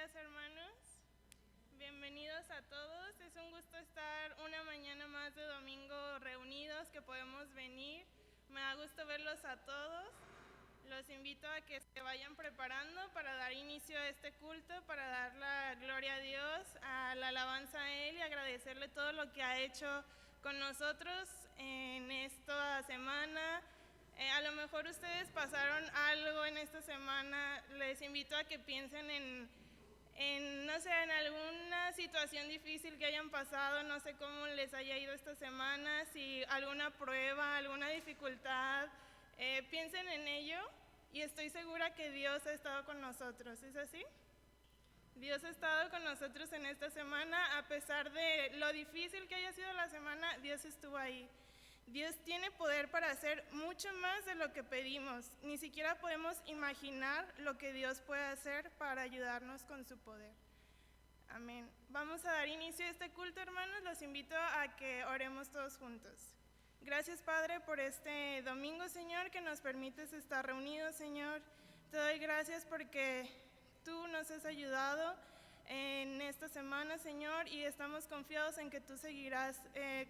días, hermanos. Bienvenidos a todos. Es un gusto estar una mañana más de domingo reunidos, que podemos venir. Me da gusto verlos a todos. Los invito a que se vayan preparando para dar inicio a este culto, para dar la gloria a Dios, a la alabanza a Él y agradecerle todo lo que ha hecho con nosotros en esta semana. A lo mejor ustedes pasaron algo en esta semana. Les invito a que piensen no sé, en alguna situación difícil que hayan pasado. No sé cómo les haya ido esta semana, si alguna prueba, alguna dificultad. Piensen en ello y estoy segura que Dios ha estado con nosotros. ¿Es así? Dios ha estado con nosotros en esta semana. A pesar de lo difícil que haya sido la semana, Dios estuvo ahí. Dios tiene poder para hacer mucho más de lo que pedimos. Ni siquiera podemos imaginar lo que Dios puede hacer para ayudarnos con su poder. Amén. Vamos a dar inicio a este culto, hermanos. Los invito a que oremos todos juntos. Gracias, Padre, por este domingo, Señor, que nos permites estar reunidos, Señor. Te doy gracias porque tú nos has ayudado en esta semana, Señor, y estamos confiados en que tú seguirás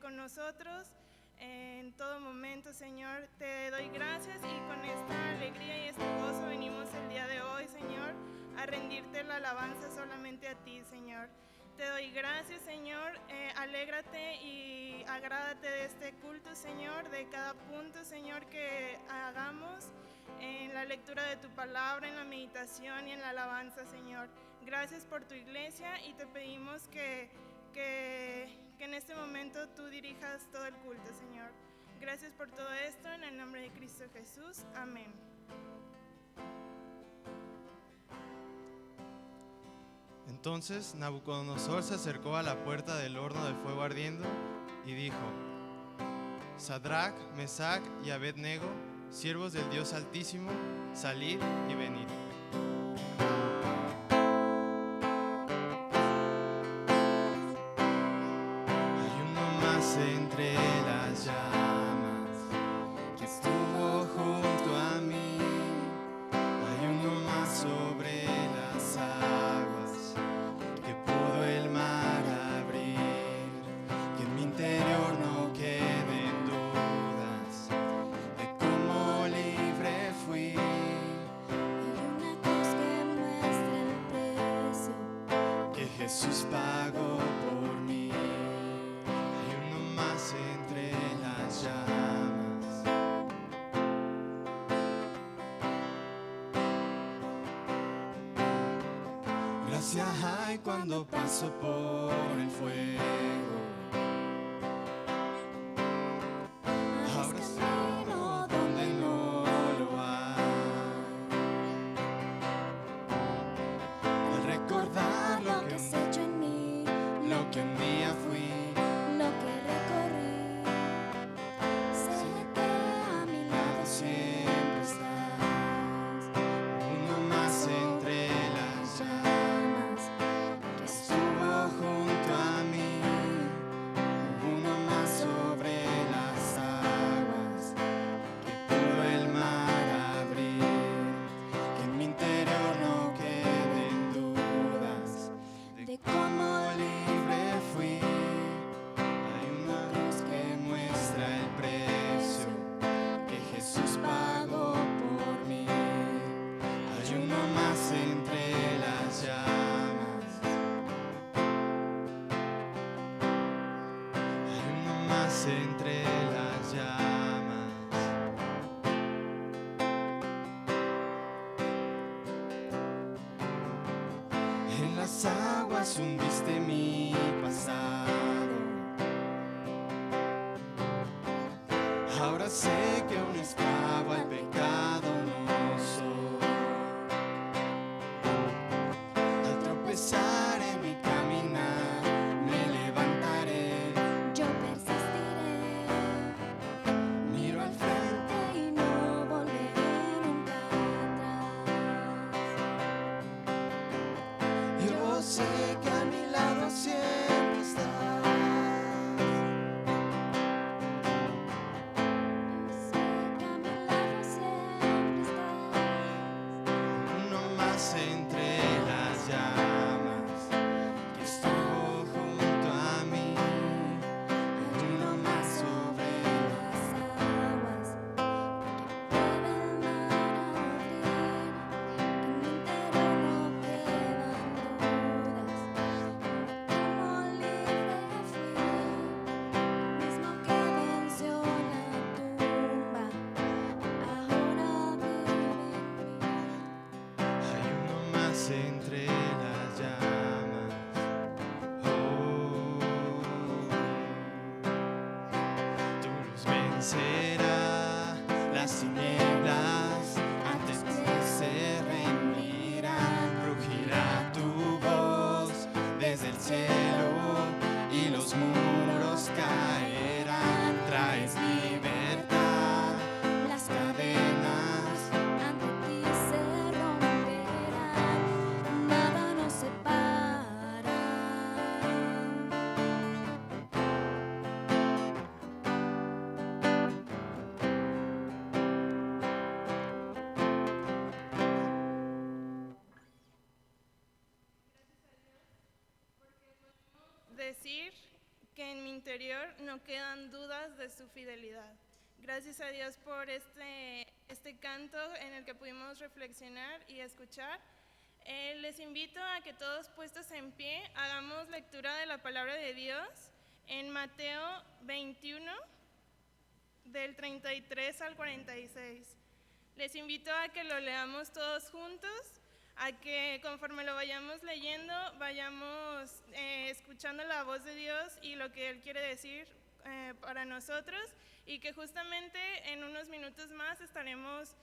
con nosotros en todo momento, Señor. Te doy gracias y con esta alegría y este gozo venimos el día de hoy, Señor, a rendirte la alabanza solamente a ti, Señor. Te doy gracias, Señor. Alégrate y agrádate de este culto, Señor, de cada punto, Señor, que hagamos en la lectura de tu palabra, en la meditación y en la alabanza, Señor. Gracias por tu iglesia y te pedimos que en este momento tú dirijas todo el culto, Señor. Gracias por todo esto, en el nombre de Cristo Jesús. Amén. Entonces Nabucodonosor se acercó a la puerta del horno de fuego ardiendo y dijo: Sadrach, Mesach y Abed-nego, siervos del Dios Altísimo, salid y venid. Entre las llamas que estuvo junto a mí, hay uno más sobre las aguas que pudo el mar abrir, que en mi interior no queden dudas de cómo libre fui. Hay una cruz que muestra el precio que Jesús pagó por mí. Entre las llamas, gracia hay cuando paso por el fuego. Ahora es camino donde no lo hay. Al recordar lo que has hecho en mí, lo que un día fui, lo que recorrí, sé que a mi lado siempre estás. uno más entre las llamas Que estuvo junto a mí, uno más sobre las aguas que pudo el mar abrir, que en mi interior no queden dudas de cómo libre fui. Hay una cruz que muestra el precio que Jesús pagó por mí. Hay uno más entre las llamas. Hay uno más entre las llamas. En las aguas hundiste mi pasado. Ahora sé que un esclavo al pecado no soy. Al tropezar en mi caminar, me levantaré. yo persistiré, Miro al frente y no volveré nunca atrás. yo sé que a mi lado siempre estás. Sé vencerá las tinieblas, ante ti se rendirán. Rugirá tu voz desde el cielo y los muros caerán. Traes libertad, Las cadenas ante ti se romperán, nada nos separa. Decir que en mi interior no quedan dudas de su fidelidad. Gracias a Dios por este canto en el que pudimos reflexionar y escuchar. Les invito a que todos puestos en pie hagamos lectura de la palabra de Dios en Mateo 21, del 33 al 46. Les invito a que lo leamos todos juntos, a que conforme lo vayamos leyendo, vayamos escuchando la voz de Dios y lo que Él quiere decir para nosotros, y que justamente en unos minutos más estaremos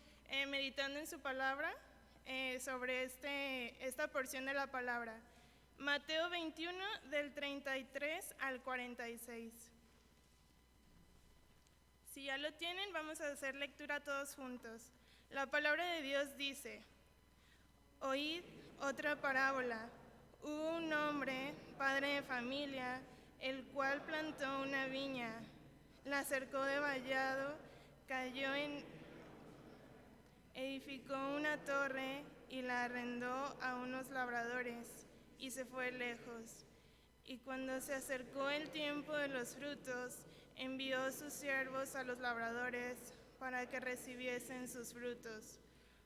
meditando en su palabra sobre esta porción de la palabra. Mateo 21, del 33 al 46. Si ya lo tienen, vamos a hacer lectura todos juntos. La palabra de Dios dice: Oíd otra parábola. Hubo un hombre, padre de familia, el cual plantó una viña, la cercó de vallado, edificó una torre y la arrendó a unos labradores y se fue lejos. Y cuando se acercó el tiempo de los frutos, envió sus siervos a los labradores para que recibiesen sus frutos.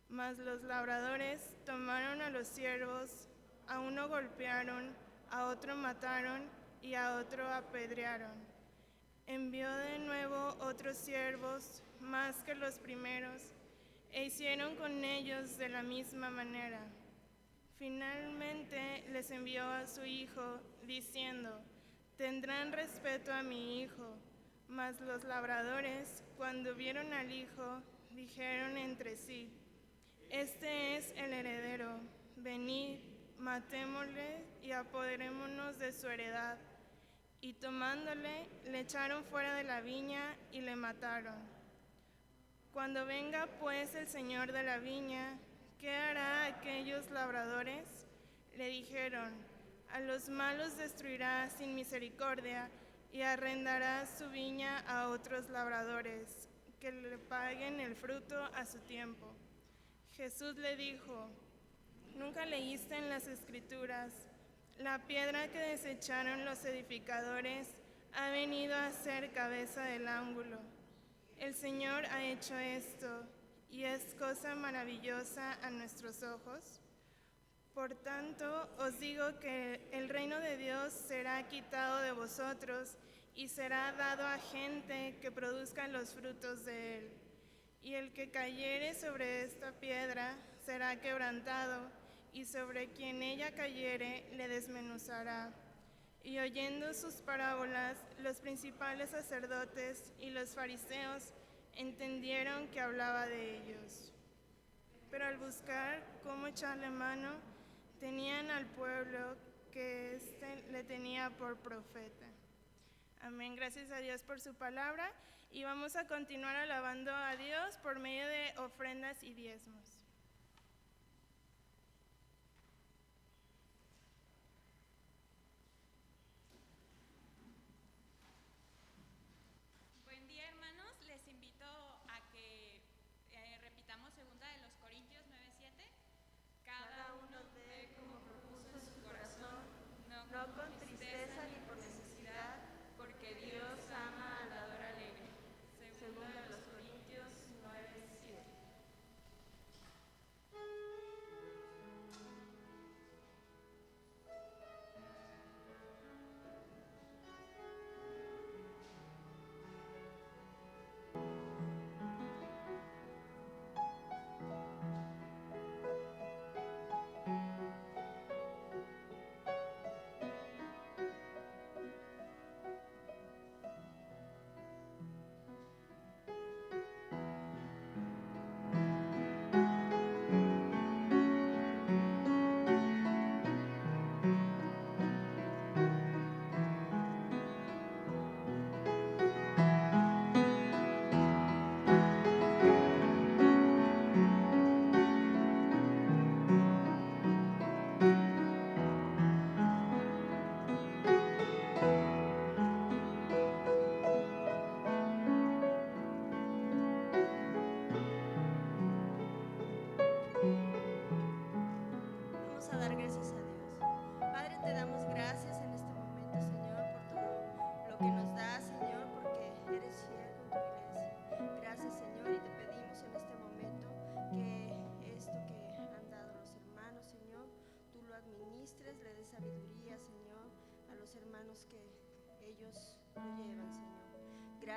Mas los labradores tomaron a los siervos, a uno golpearon, a otro mataron y a otro apedrearon. Envió de nuevo otros siervos, más que los primeros, e hicieron con ellos de la misma manera. Finalmente les envió a su hijo, diciendo: tendrán respeto a mi hijo. Mas los labradores, cuando vieron al hijo, dijeron entre sí: este es el heredero, venid, matémosle y apoderémonos de su heredad. Y tomándole, le echaron fuera de la viña y le mataron. Cuando venga pues el señor de la viña, ¿qué hará aquellos labradores? Le dijeron: a los malos destruirá sin misericordia y arrendará su viña a otros labradores, que le paguen el fruto a su tiempo. Jesús le dijo: ¿nunca leíste en las Escrituras: la piedra que desecharon los edificadores ha venido a ser cabeza del ángulo? El Señor ha hecho esto, y es cosa maravillosa a nuestros ojos. Por tanto, os digo que el reino de Dios será quitado de vosotros y será dado a gente que produzca los frutos de él. Y el que cayere sobre esta piedra será quebrantado, y sobre quien ella cayere le desmenuzará. Y oyendo sus parábolas, los principales sacerdotes y los fariseos entendieron que hablaba de ellos. Pero al buscar cómo echarle mano, tenían al pueblo que le tenía por profeta. Amén. Gracias a Dios por su palabra, y vamos a continuar alabando a Dios por medio de ofrendas y diezmos. Buen día, hermanos. Les invito a que repitamos 2 de Corintios 9:7. Cada uno dé como propuso en su corazón, no con tristeza ni por necesidad, porque Dios ama al dador alegre. 2 de Corintios 9:7.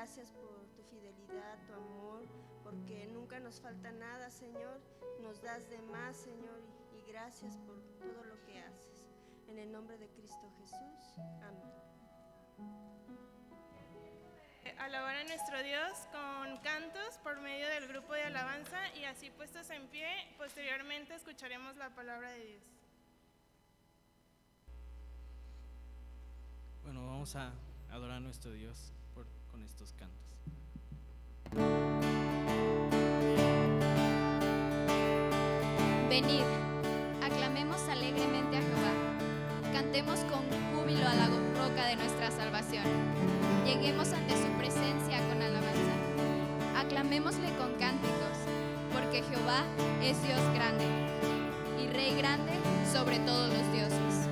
gracias por tu fidelidad, tu amor, porque nunca nos falta nada, Señor. Nos das de más, Señor, y gracias por todo lo que haces. En el nombre de Cristo Jesús. Amén. Alabar a nuestro Dios con cantos por medio del grupo de alabanza, y así puestos en pie, posteriormente escucharemos la palabra de Dios. Bueno, vamos a adorar a nuestro Dios con estos cantos. Venid, aclamemos alegremente a Jehová, cantemos con júbilo a la roca de nuestra salvación, lleguemos ante su presencia con alabanza, aclamémosle con cánticos, porque Jehová es Dios grande, y Rey grande sobre todos los dioses.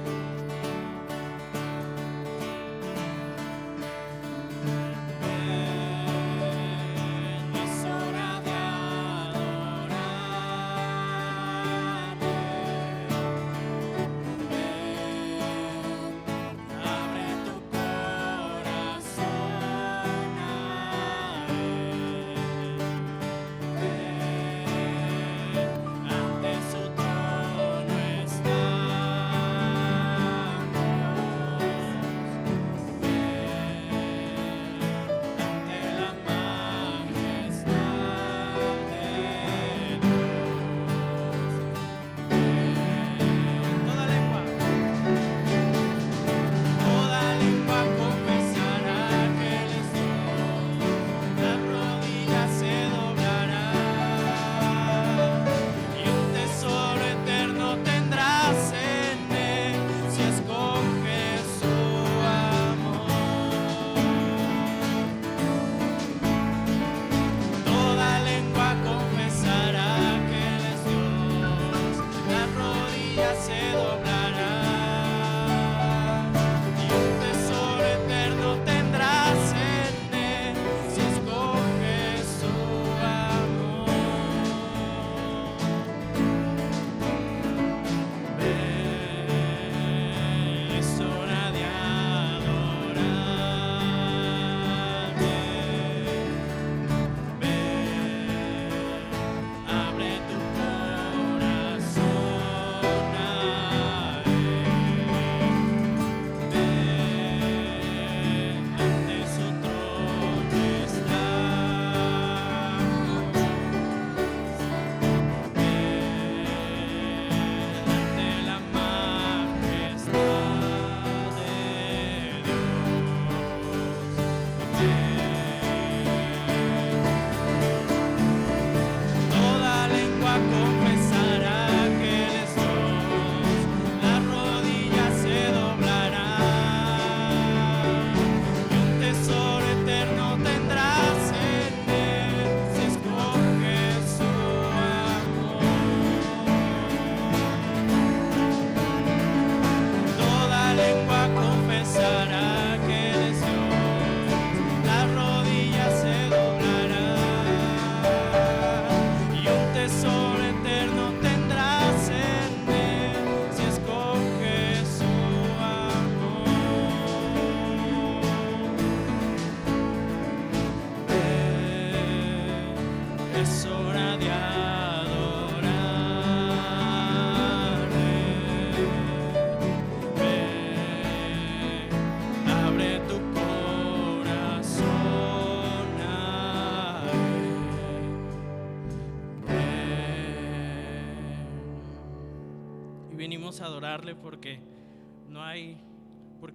Venimos a adorarle porque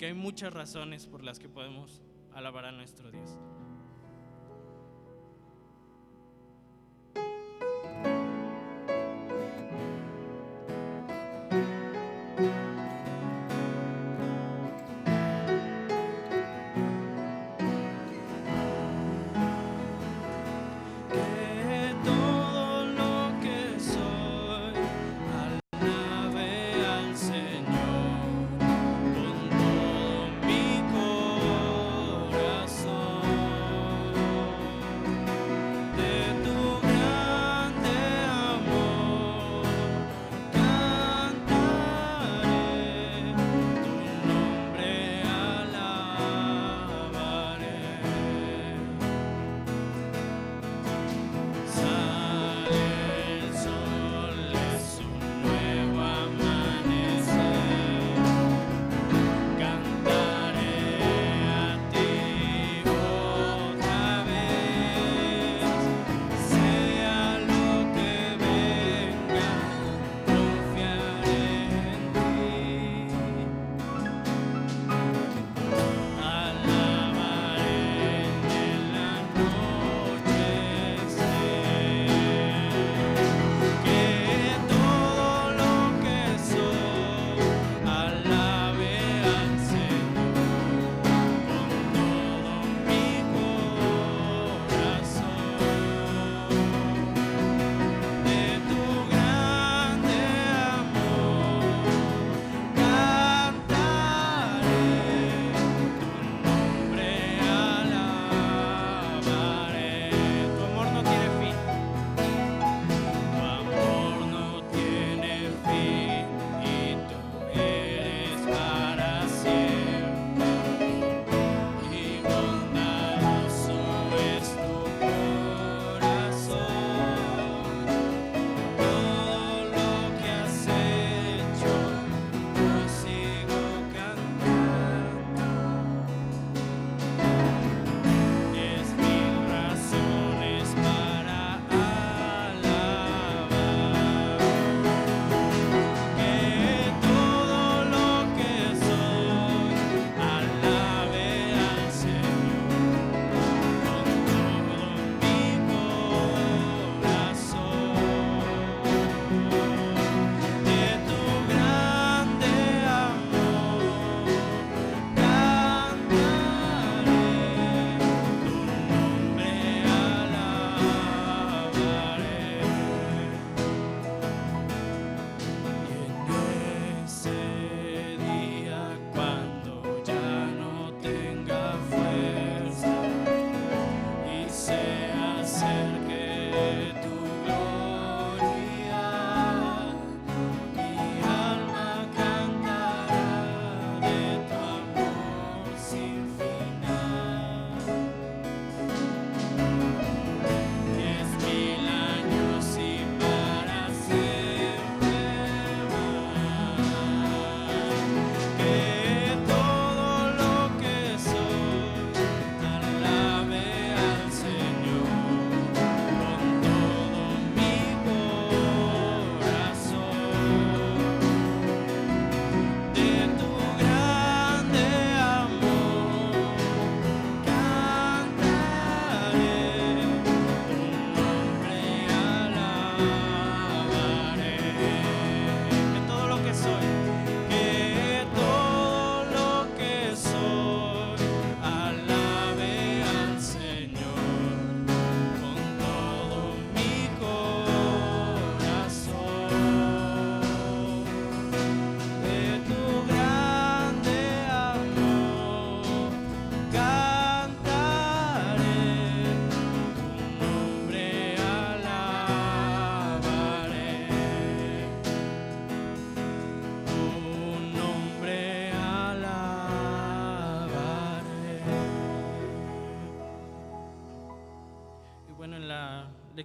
hay muchas razones por las que podemos alabar a nuestro Dios. Con todo mi corazón.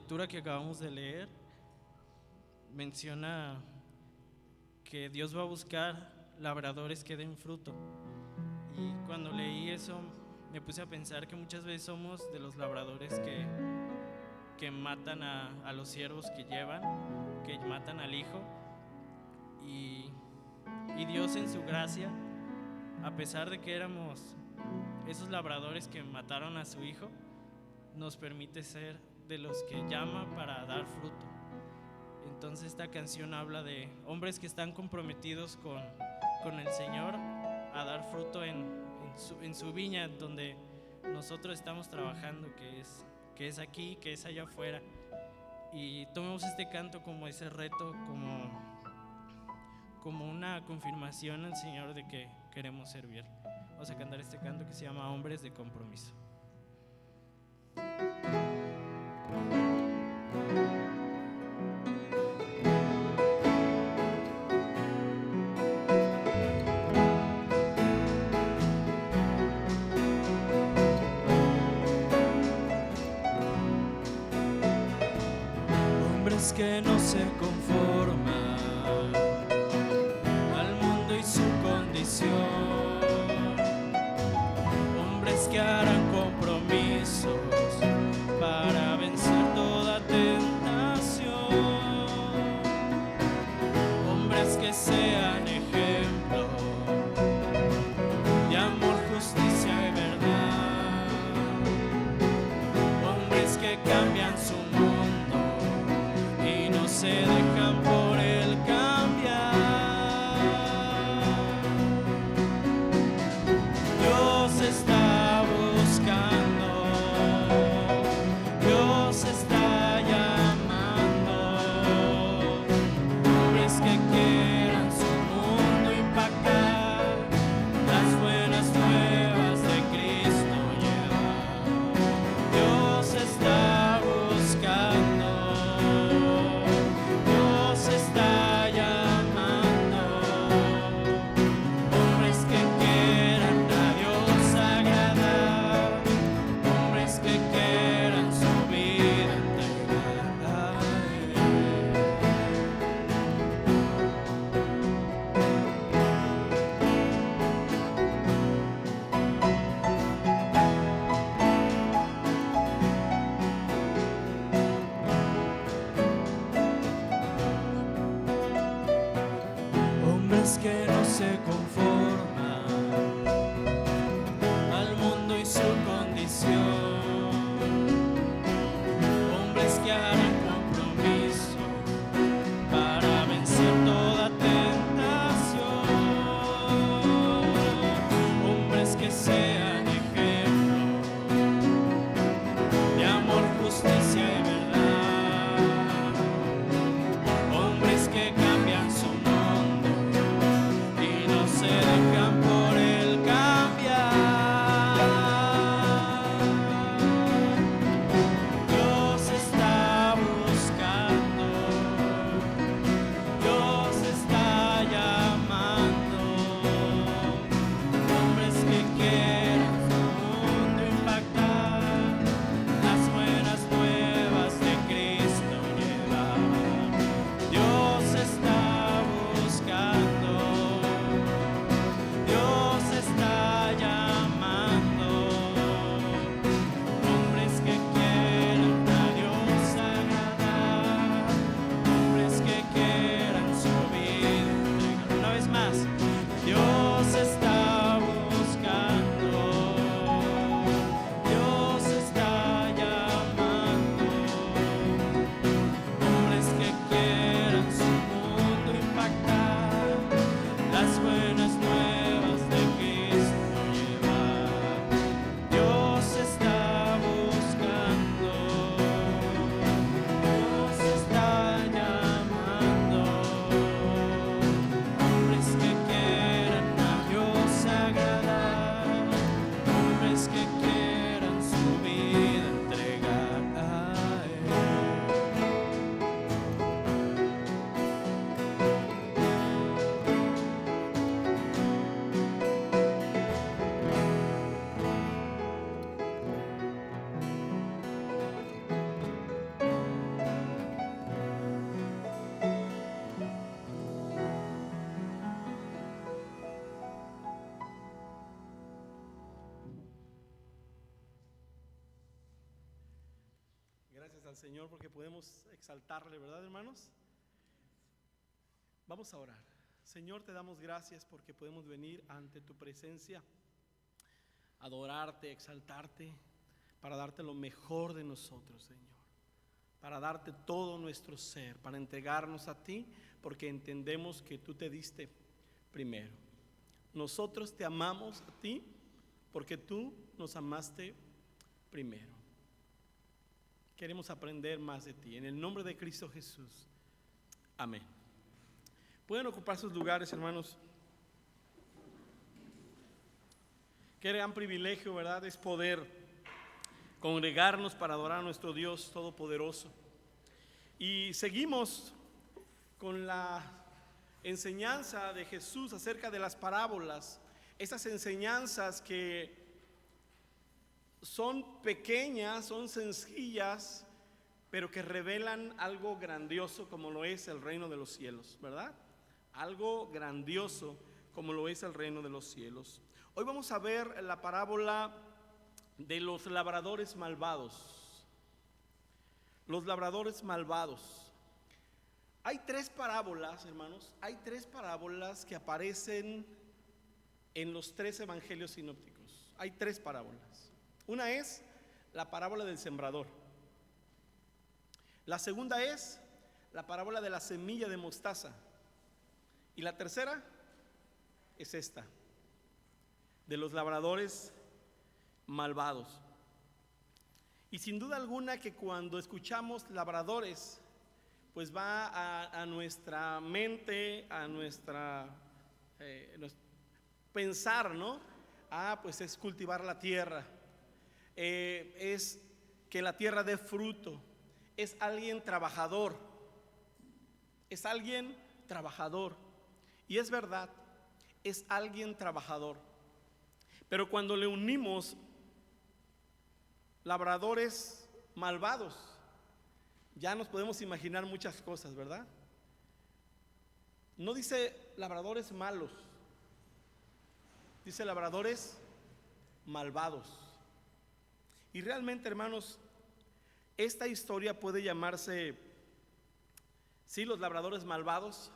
lectura que acabamos de leer menciona que Dios va a buscar labradores que den fruto. Y cuando leí eso me puse a pensar que muchas veces somos de los labradores que matan a los siervos que llevan, que matan al hijo. Y Dios en su gracia, a pesar de que éramos esos labradores que mataron a su hijo, nos permite ser de los que llama para dar fruto. Entonces esta canción habla de hombres que están comprometidos con el Señor a dar fruto en su viña, donde nosotros estamos trabajando, que es aquí, que es allá afuera. Y tomemos este canto como ese reto, como una confirmación al Señor de que queremos servir. Vamos a cantar este canto que se llama Hombres de Compromiso. Hombres que no se conforman al mundo y su condición, hombres que harán compromisos para vencer toda tentación, hombres que sean ejemplo de amor, justicia y verdad, hombres que cambian su mundo y no se dejan por el cambiar. Dios está buscando, Dios está llamando, hombres que quieran su mundo impactar, las buenas nuevas de Cristo llevar. Dios está buscando, Dios está llamando, hombres que quieran a Dios agradar, hombres que quieran su vida entregar. Hombres que no se conforman al mundo y su condición, hombres que harán compromiso para vencer toda tentación, hombres que sean ejemplo de amor, justicia y verdad, hombres que cambian su mundo y no se gracias al Señor porque podemos exaltarle, ¿verdad, hermanos? Vamos a orar. Señor, te damos gracias porque podemos venir ante tu presencia, adorarte, exaltarte, para darte lo mejor de nosotros, Señor, para darte todo nuestro ser, para entregarnos a ti, porque entendemos que tú te diste primero. Nosotros te amamos a ti porque tú nos amaste primero. Queremos aprender más de ti. En el nombre de Cristo Jesús. Amén. Pueden ocupar sus lugares, hermanos. Qué gran privilegio, ¿verdad? Es poder congregarnos para adorar a nuestro Dios Todopoderoso. Y seguimos con la enseñanza de Jesús acerca de las parábolas. Esas enseñanzas que son pequeñas, son sencillas, pero que revelan algo grandioso como lo es el reino de los cielos, ¿verdad? Algo grandioso como lo es el reino de los cielos. Hoy vamos a ver la parábola de los labradores malvados. Los labradores malvados. Hay tres parábolas, hermanos, hay tres parábolas que aparecen en los tres evangelios sinópticos. Hay tres parábolas. Una es la parábola del sembrador. La segunda es la parábola de la semilla de mostaza. Y la tercera es esta, de los labradores malvados. Y sin duda alguna que cuando escuchamos labradores, pues va a nuestra mente, a nuestra pensar, ¿no? Pues es cultivar la tierra, es que la tierra dé fruto, es alguien trabajador, es alguien trabajador. Y es verdad, es alguien trabajador. Pero cuando le unimos labradores malvados, ya nos podemos imaginar muchas cosas, ¿verdad? No dice labradores malos, dice labradores malvados. Y realmente, hermanos, esta historia puede llamarse, sí, los labradores malvados.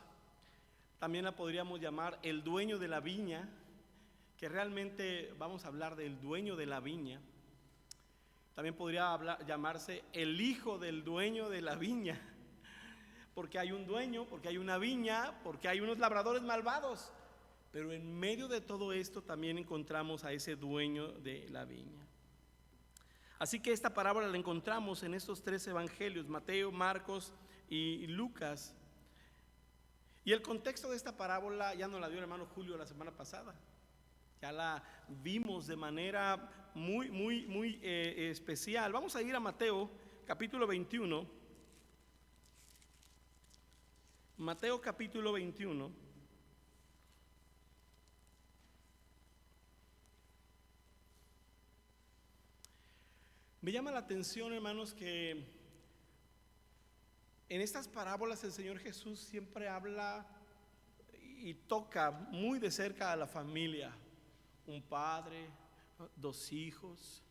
También la podríamos llamar el dueño de la viña, que realmente vamos a hablar del dueño de la viña. También podría llamarse el hijo del dueño de la viña, porque hay un dueño, porque hay una viña, porque hay unos labradores malvados. Pero en medio de todo esto también encontramos a ese dueño de la viña. Así que esta parábola la encontramos en estos tres evangelios, Mateo, Marcos y Lucas. Y el contexto de esta parábola ya nos la dio el hermano Julio la semana pasada. Ya la vimos de manera muy especial. Vamos a ir a Mateo capítulo 21. Mateo capítulo 21. Me llama la atención, hermanos, que en estas parábolas el Señor Jesús siempre habla y toca muy de cerca a la familia. Un padre, dos hijos.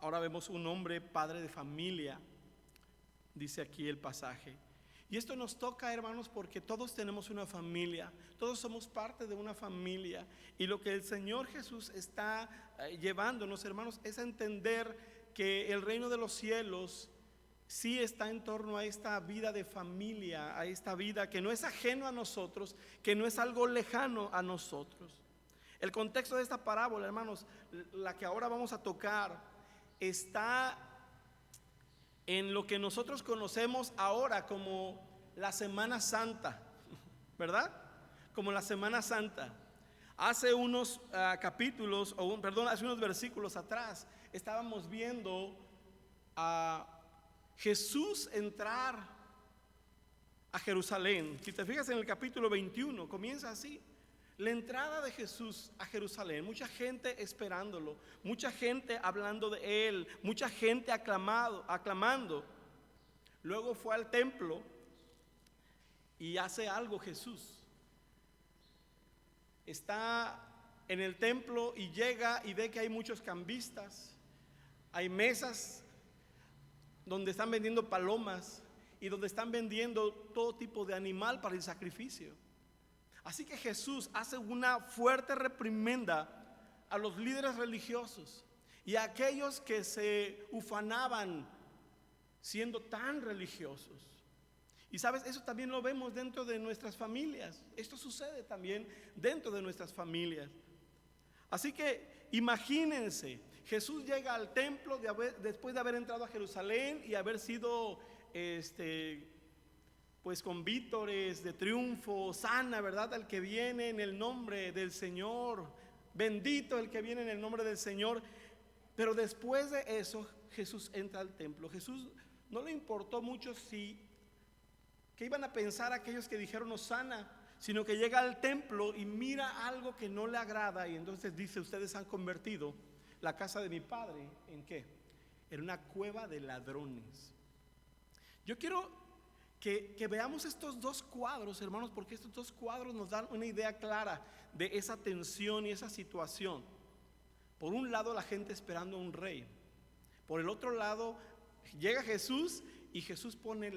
Ahora vemos un hombre, padre de familia, dice aquí el pasaje. Y esto nos toca, hermanos, porque todos tenemos una familia, todos somos parte de una familia. Y lo que el Señor Jesús está llevándonos, hermanos, es a entender que el reino de los cielos sí está en torno a esta vida de familia, a esta vida que no es ajeno a nosotros, que no es algo lejano a nosotros. El contexto de esta parábola, hermanos, la que ahora vamos a tocar, está en lo que nosotros conocemos ahora como la Semana Santa, ¿verdad? Como la Semana Santa. Hace unos capítulos, hace unos versículos atrás, estábamos viendo a Jesús entrar a Jerusalén. Si te fijas en el capítulo 21, comienza así. La entrada de Jesús a Jerusalén, mucha gente esperándolo, mucha gente hablando de él, mucha gente aclamando. Luego fue al templo y hace algo Jesús. Está en el templo y llega y ve que hay muchos cambistas, hay mesas donde están vendiendo palomas y donde están vendiendo todo tipo de animal para el sacrificio. Así que Jesús hace una fuerte reprimenda a los líderes religiosos y a aquellos que se ufanaban siendo tan religiosos. Y sabes, eso también lo vemos dentro de nuestras familias. Esto sucede también dentro de nuestras familias. Así que imagínense, Jesús llega al templo después de haber entrado a Jerusalén y haber sido pues con vítores de triunfo: sana, ¿verdad?, el que viene en el nombre del Señor, bendito el que viene en el nombre del Señor. Pero después de eso, Jesús entra al templo. Jesús no le importó mucho qué iban a pensar aquellos que dijeron hosana, sino que llega al templo y mira algo que no le agrada y entonces dice: ustedes han convertido la casa de mi padre ¿en qué? En una cueva de ladrones. Yo quiero que veamos estos dos cuadros, hermanos, porque estos dos cuadros nos dan una idea clara de esa tensión y esa situación. Por un lado, la gente esperando a un rey. Por el otro lado, llega Jesús y Jesús pone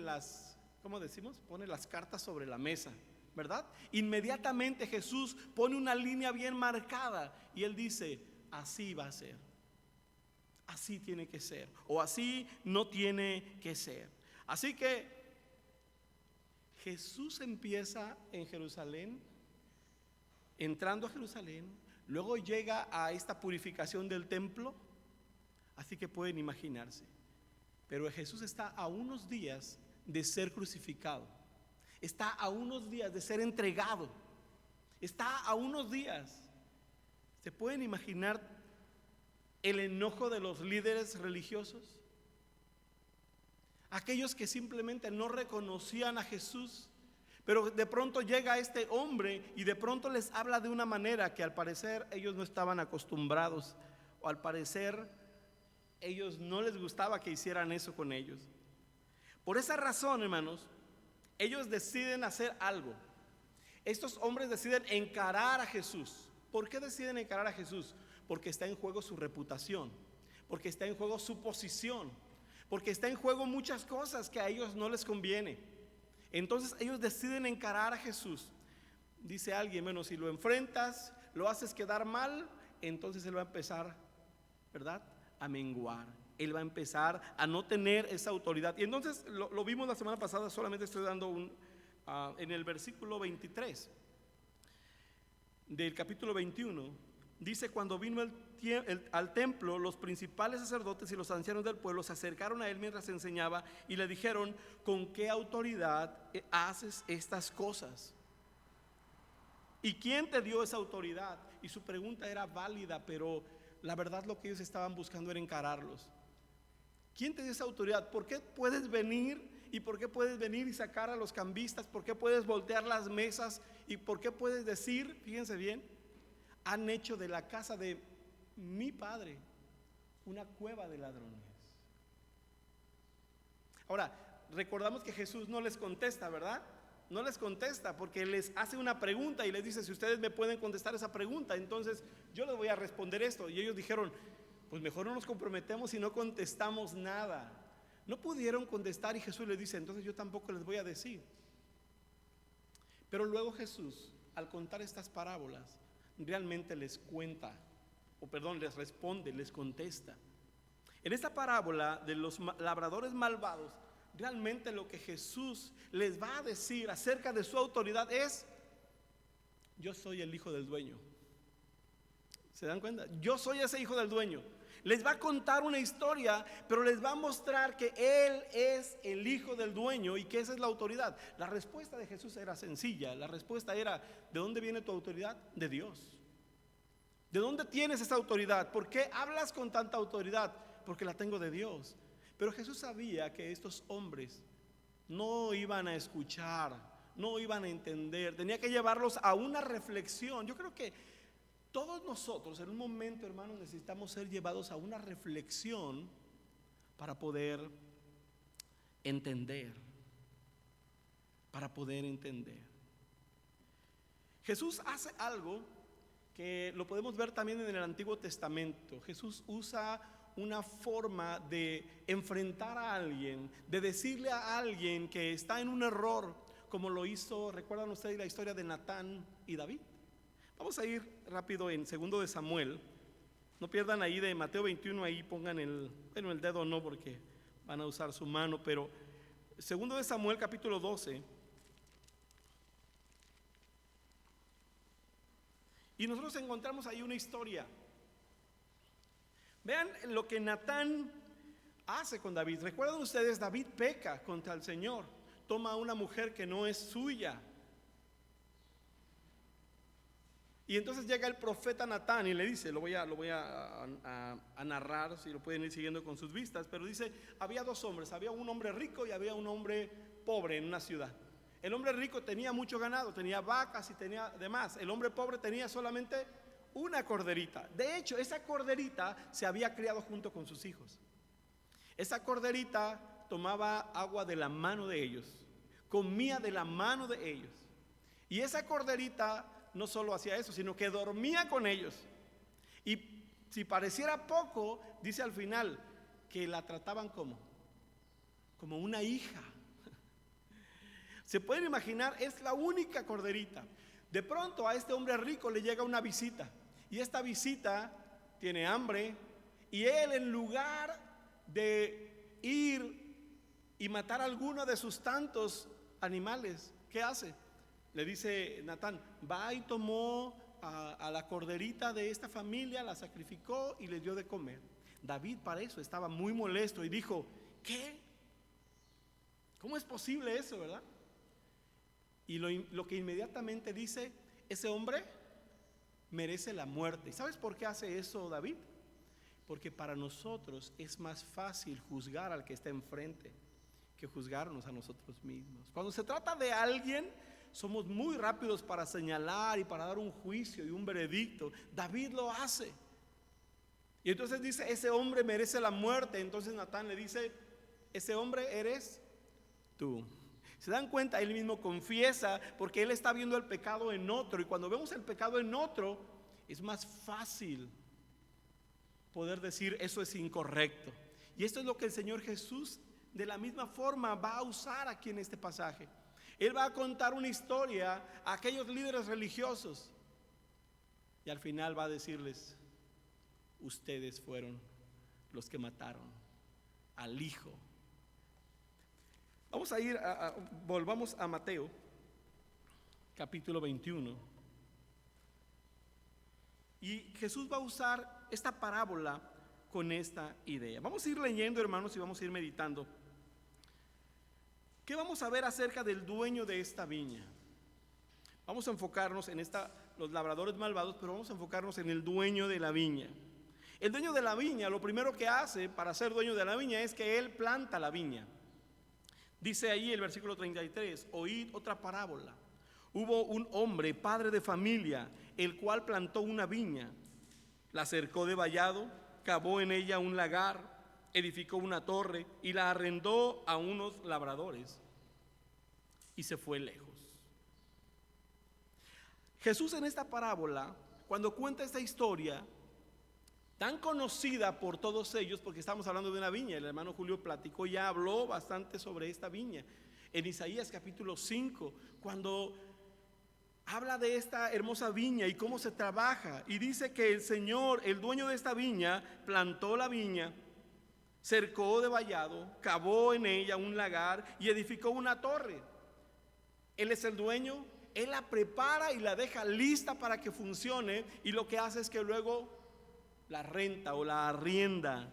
pone las cartas sobre la mesa, ¿verdad? Inmediatamente Jesús pone una línea bien marcada y él dice: así va a ser, así tiene que ser, o así no tiene que ser. Así que Jesús empieza en Jerusalén, entrando a Jerusalén, luego llega a esta purificación del templo. Así que pueden imaginarse, pero Jesús está a unos días de ser crucificado, está a unos días de ser entregado, está a unos días. ¿Se pueden imaginar el enojo de los líderes religiosos? Aquellos que simplemente no reconocían a Jesús, pero de pronto llega este hombre y de pronto les habla de una manera que al parecer ellos no estaban acostumbrados, o al parecer ellos no les gustaba que hicieran eso con ellos. Por esa razón, hermanos, ellos deciden hacer algo. Estos hombres deciden encarar a Jesús. ¿Por qué deciden encarar a Jesús? Porque está en juego su reputación, porque está en juego su posición, porque está en juego muchas cosas que a ellos no les conviene. Entonces ellos deciden encarar a Jesús. Dice alguien: bueno, si lo enfrentas, lo haces quedar mal, entonces él va a empezar, ¿verdad?, a menguar. Él va a empezar a no tener esa autoridad. Y entonces lo vimos la semana pasada. Solamente estoy dando en el versículo 23 del capítulo 21. Dice: cuando vino al templo, los principales sacerdotes y los ancianos del pueblo se acercaron a él mientras enseñaba y le dijeron: ¿con qué autoridad haces estas cosas? ¿Y quién te dio esa autoridad? Y su pregunta era válida, pero la verdad lo que ellos estaban buscando era encararlos. ¿Quién te dio esa autoridad? ¿Por qué puedes venir? ¿Y por qué puedes venir y sacar a los cambistas? ¿Por qué puedes voltear las mesas? ¿Y por qué puedes decir, fíjense bien, han hecho de la casa de mi padre una cueva de ladrones? Ahora, recordamos que Jesús no les contesta, ¿verdad? No les contesta porque les hace una pregunta y les dice: si ustedes me pueden contestar esa pregunta, entonces yo les voy a responder esto. Y ellos dijeron: pues mejor no nos comprometemos y no contestamos nada. No pudieron contestar y Jesús les dice: entonces yo tampoco les voy a decir. Pero luego Jesús, al contar estas parábolas, realmente les responde, les contesta. En esta parábola de los labradores malvados, realmente lo que Jesús les va a decir acerca de su autoridad es: yo soy el hijo del dueño. ¿Se dan cuenta? Yo soy ese hijo del dueño. Les va a contar una historia, pero les va a mostrar que Él es el hijo del dueño y que esa es la autoridad. La respuesta de Jesús era sencilla. La respuesta era: ¿de dónde viene tu autoridad? De Dios. ¿De dónde tienes esa autoridad? ¿Por qué hablas con tanta autoridad? Porque la tengo de Dios. Pero Jesús sabía que estos hombres no iban a escuchar, no iban a entender. Tenía que llevarlos a una reflexión. Yo creo que todos nosotros en un momento, hermanos, necesitamos ser llevados a una reflexión para poder entender. Para poder entender. Jesús hace algo que lo podemos ver también en el Antiguo Testamento. Jesús usa una forma de enfrentar a alguien, de decirle a alguien que está en un error, como lo hizo, ¿recuerdan ustedes la historia de Natán y David? Vamos a ir rápido en 2 de Samuel. No pierdan ahí de Mateo 21, ahí pongan el dedo no, porque van a usar su mano, pero 2 de Samuel capítulo 12. Y nosotros encontramos ahí una historia. Vean lo que Natán hace con David. ¿Recuerdan ustedes? David peca contra el Señor. Toma a una mujer que no es suya. Y entonces llega el profeta Natán y le dice, lo voy a narrar, si lo pueden ir siguiendo con sus vistas, pero dice, había dos hombres, había un hombre rico y había un hombre pobre en una ciudad. El hombre rico tenía mucho ganado, tenía vacas y tenía demás. El hombre pobre tenía solamente una corderita. De hecho, esa corderita se había criado junto con sus hijos. Esa corderita tomaba agua de la mano de ellos, comía de la mano de ellos. Y esa corderita no solo hacía eso, sino que dormía con ellos. Y si pareciera poco, dice al final que la trataban como una hija. Se pueden imaginar, es la única corderita. De pronto a este hombre rico le llega una visita, y esta visita tiene hambre, y él, en lugar de ir y matar a alguno de sus tantos animales, ¿qué hace? Le dice Natán, va y tomó a la corderita de esta familia, la sacrificó y le dio de comer. David para eso estaba muy molesto y dijo, ¿qué? ¿Cómo es posible eso, verdad? Y lo que inmediatamente dice, ese hombre merece la muerte. ¿Y sabes por qué hace eso David? Porque para nosotros es más fácil juzgar al que está enfrente que juzgarnos a nosotros mismos. Cuando se trata de alguien, somos muy rápidos para señalar y para dar un juicio y un veredicto. David lo hace. Y entonces dice, ese hombre merece la muerte. Entonces Natán le dice, ese hombre eres tú. ¿Se dan cuenta? Él mismo confiesa, porque él está viendo el pecado en otro. Y cuando vemos el pecado en otro, es más fácil poder decir, eso es incorrecto. Y esto es lo que el Señor Jesús de la misma forma va a usar aquí en este pasaje. Él va a contar una historia a aquellos líderes religiosos y al final va a decirles, ustedes fueron los que mataron al Hijo. Vamos a ir, volvamos a Mateo, capítulo 21. Y Jesús va a usar esta parábola con esta idea. Vamos a ir leyendo, hermanos, y vamos a ir meditando. ¿Qué vamos a ver acerca del dueño de esta viña? Vamos a enfocarnos en los labradores malvados, pero vamos a enfocarnos en el dueño de la viña. El dueño de la viña, lo primero que hace para ser dueño de la viña es que él planta la viña. Dice ahí el versículo 33, oíd otra parábola. Hubo un hombre, padre de familia, el cual plantó una viña, la cercó de vallado, cavó en ella un lagar, edificó una torre y la arrendó a unos labradores y se fue lejos. Jesús en esta parábola, cuando cuenta esta historia tan conocida por todos ellos, porque estamos hablando de una viña, el hermano Julio platicó, ya habló bastante sobre esta viña en Isaías capítulo 5, cuando habla de esta hermosa viña y cómo se trabaja, y dice que el Señor, el dueño de esta viña, plantó la viña, cercó de vallado, cavó en ella un lagar y edificó una torre. Él es el dueño, él la prepara y la deja lista para que funcione, y lo que hace es que luego la renta o la arrienda.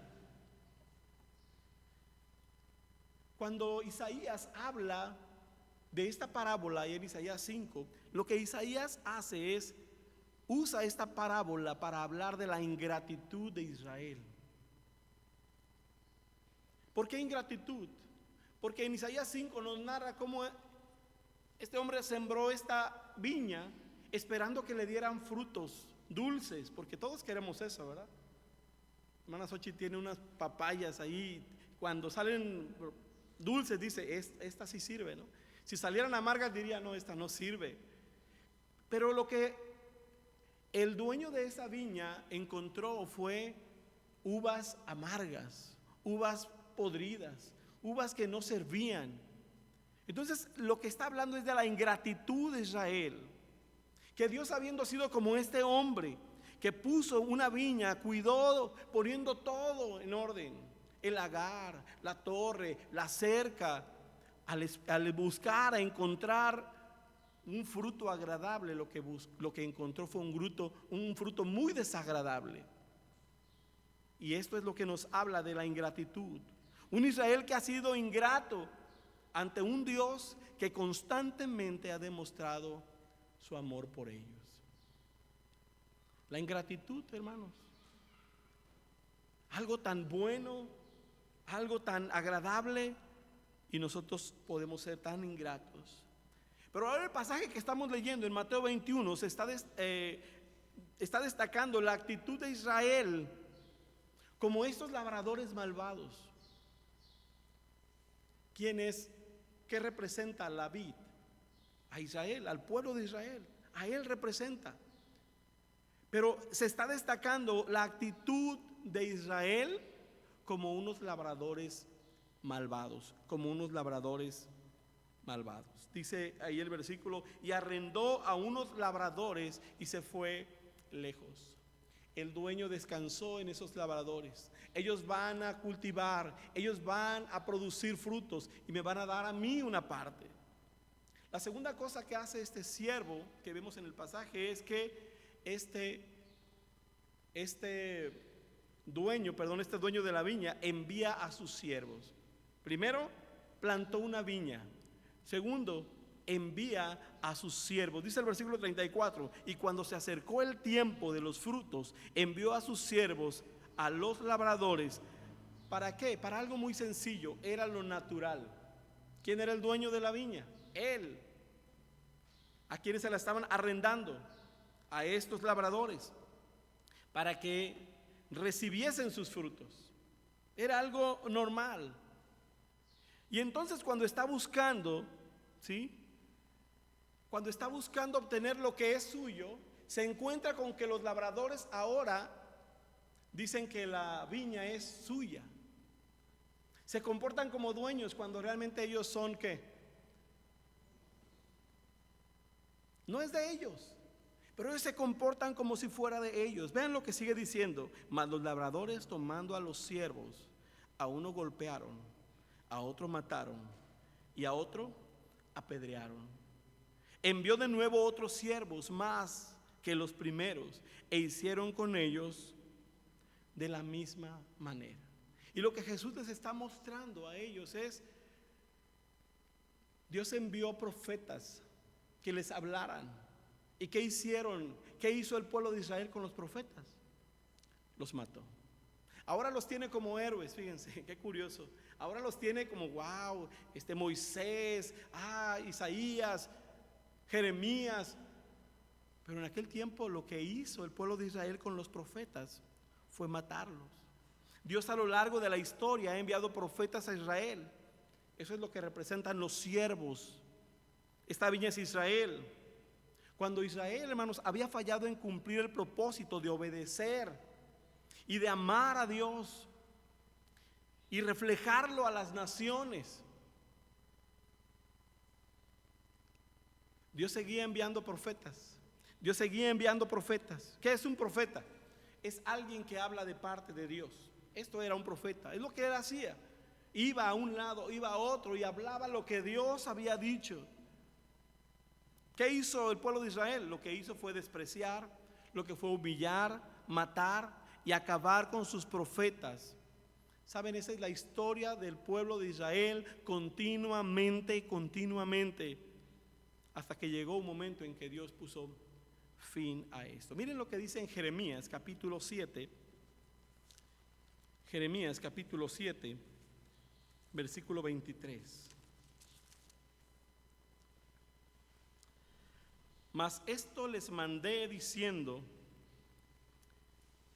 Cuando Isaías habla de esta parábola y en Isaías 5, lo que Isaías hace es usa esta parábola para hablar de la ingratitud de Israel. ¿Por qué ingratitud? Porque en Isaías 5 nos narra cómo este hombre sembró esta viña esperando que le dieran frutos dulces, porque todos queremos eso, ¿verdad? Hermana Xochitl tiene unas papayas ahí, cuando salen dulces dice, esta sí sirve, ¿no? Si salieran amargas diría, no, esta no sirve. Pero lo que el dueño de esa viña encontró fue uvas amargas, uvas podridas, uvas que no servían. Entonces lo que está hablando es de la ingratitud de Israel, que Dios, habiendo sido como este hombre que puso una viña, cuidó poniendo todo en orden, el lagar, la torre, la cerca, al buscar, a encontrar un fruto agradable, lo que encontró fue un fruto muy desagradable. Y esto es lo que nos habla de la ingratitud. Un Israel que ha sido ingrato ante un Dios que constantemente ha demostrado su amor por ellos. La ingratitud, hermanos, algo tan bueno, algo tan agradable, y nosotros podemos ser tan ingratos. Pero ahora el pasaje que estamos leyendo en Mateo 21 se está destacando la actitud de Israel como estos labradores malvados. ¿Qué representa la vid? A Israel, al pueblo de Israel, a él representa. Pero se está destacando la actitud de Israel como unos labradores malvados, Dice ahí el versículo: y arrendó a unos labradores y se fue lejos. El dueño descansó en esos labradores. Ellos van a cultivar, ellos van a producir frutos y me van a dar a mí una parte. La segunda cosa que hace este siervo que vemos en el pasaje es que este dueño de la viña envía a sus siervos. Primero, plantó una viña. Segundo, envía a sus siervos. Dice el versículo 34: y cuando se acercó el tiempo de los frutos, envió a sus siervos, a los labradores. ¿Para qué? Para algo muy sencillo, era lo natural. ¿Quién era el dueño de la viña? Él. ¿A quienes se la estaban arrendando? A estos labradores, para que recibiesen sus frutos. Era algo normal. Y entonces cuando está buscando, ¿sí?, cuando está buscando obtener lo que es suyo, se encuentra con que los labradores ahora dicen que la viña es suya. Se comportan como dueños cuando realmente ellos son ¿qué? No es de ellos, pero ellos se comportan como si fuera de ellos. Vean lo que sigue diciendo: mas los labradores, tomando a los siervos, a uno golpearon, a otro mataron y a otro apedrearon. Envió de nuevo otros siervos más que los primeros e hicieron con ellos de la misma manera. Y lo que Jesús les está mostrando a ellos es: Dios envió profetas que les hablaran. ¿Y qué hicieron? ¿Qué hizo el pueblo de Israel con los profetas? Los mató. Ahora los tiene como héroes, fíjense, qué curioso. Ahora los tiene como wow, Moisés, Isaías, Jeremías. Pero en aquel tiempo lo que hizo el pueblo de Israel con los profetas fue matarlos. Dios a lo largo de la historia ha enviado profetas a Israel. Eso es lo que representan los siervos. Esta viña es Israel. Cuando Israel, hermanos, había fallado en cumplir el propósito de obedecer y de amar a Dios y reflejarlo a las naciones, Dios seguía enviando profetas. Dios seguía enviando profetas. ¿Qué es un profeta? Es alguien que habla de parte de Dios. Esto era un profeta, es lo que él hacía. Iba a un lado, iba a otro y hablaba lo que Dios había dicho. ¿Qué hizo el pueblo de Israel? Lo que hizo fue despreciar, lo que fue humillar, matar y acabar con sus profetas. Saben, esa es la historia del pueblo de Israel continuamente, hasta que llegó un momento en que Dios puso fin a esto. Miren lo que dice en Jeremías capítulo 7. Jeremías capítulo 7, versículo 23. Mas esto les mandé diciendo: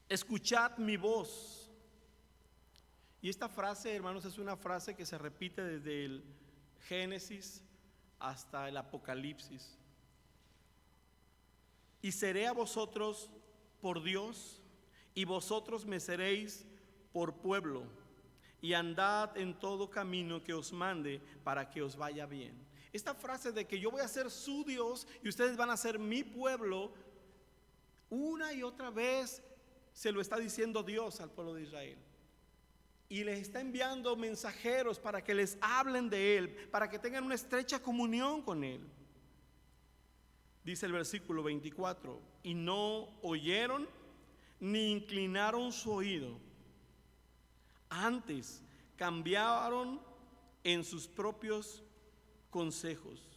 escuchad mi voz. Y esta frase, hermanos, es una frase que se repite desde el Génesis hasta el Apocalipsis. Y seré a vosotros por Dios, y vosotros me seréis por pueblo, y andad en todo camino que os mande para que os vaya bien. Esta frase de que yo voy a ser su Dios y ustedes van a ser mi pueblo, una y otra vez se lo está diciendo Dios al pueblo de Israel. Y les está enviando mensajeros para que les hablen de Él, para que tengan una estrecha comunión con Él. Dice el versículo 24: y no oyeron ni inclinaron su oído, antes caminaron en sus propios consejos,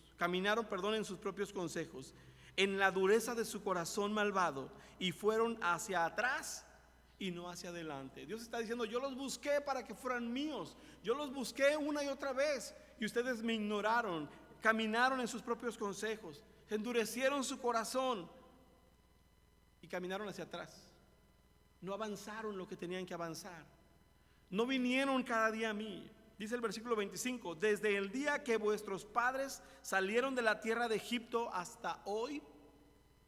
en la dureza de su corazón malvado, y fueron hacia atrás y no hacia adelante. Dios está diciendo: yo los busqué para que fueran míos, yo los busqué una y otra vez, y ustedes me ignoraron, caminaron en sus propios consejos, endurecieron su corazón y caminaron hacia atrás. No avanzaron lo que tenían que avanzar, no vinieron cada día a mí. Dice el versículo 25: desde el día que vuestros padres salieron de la tierra de Egipto hasta hoy.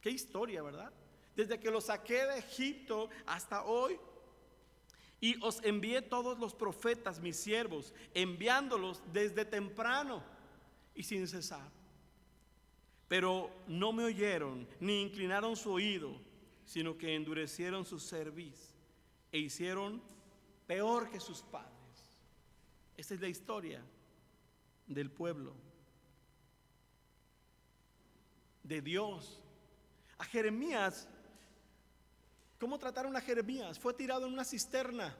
Qué historia, ¿verdad? Desde que los saqué de Egipto hasta hoy, y os envié todos los profetas, mis siervos, enviándolos desde temprano y sin cesar. Pero no me oyeron ni inclinaron su oído, sino que endurecieron su cerviz e hicieron peor que sus padres. Esta es la historia del pueblo de Dios. A Jeremías, ¿cómo trataron a Jeremías? Fue tirado en una cisterna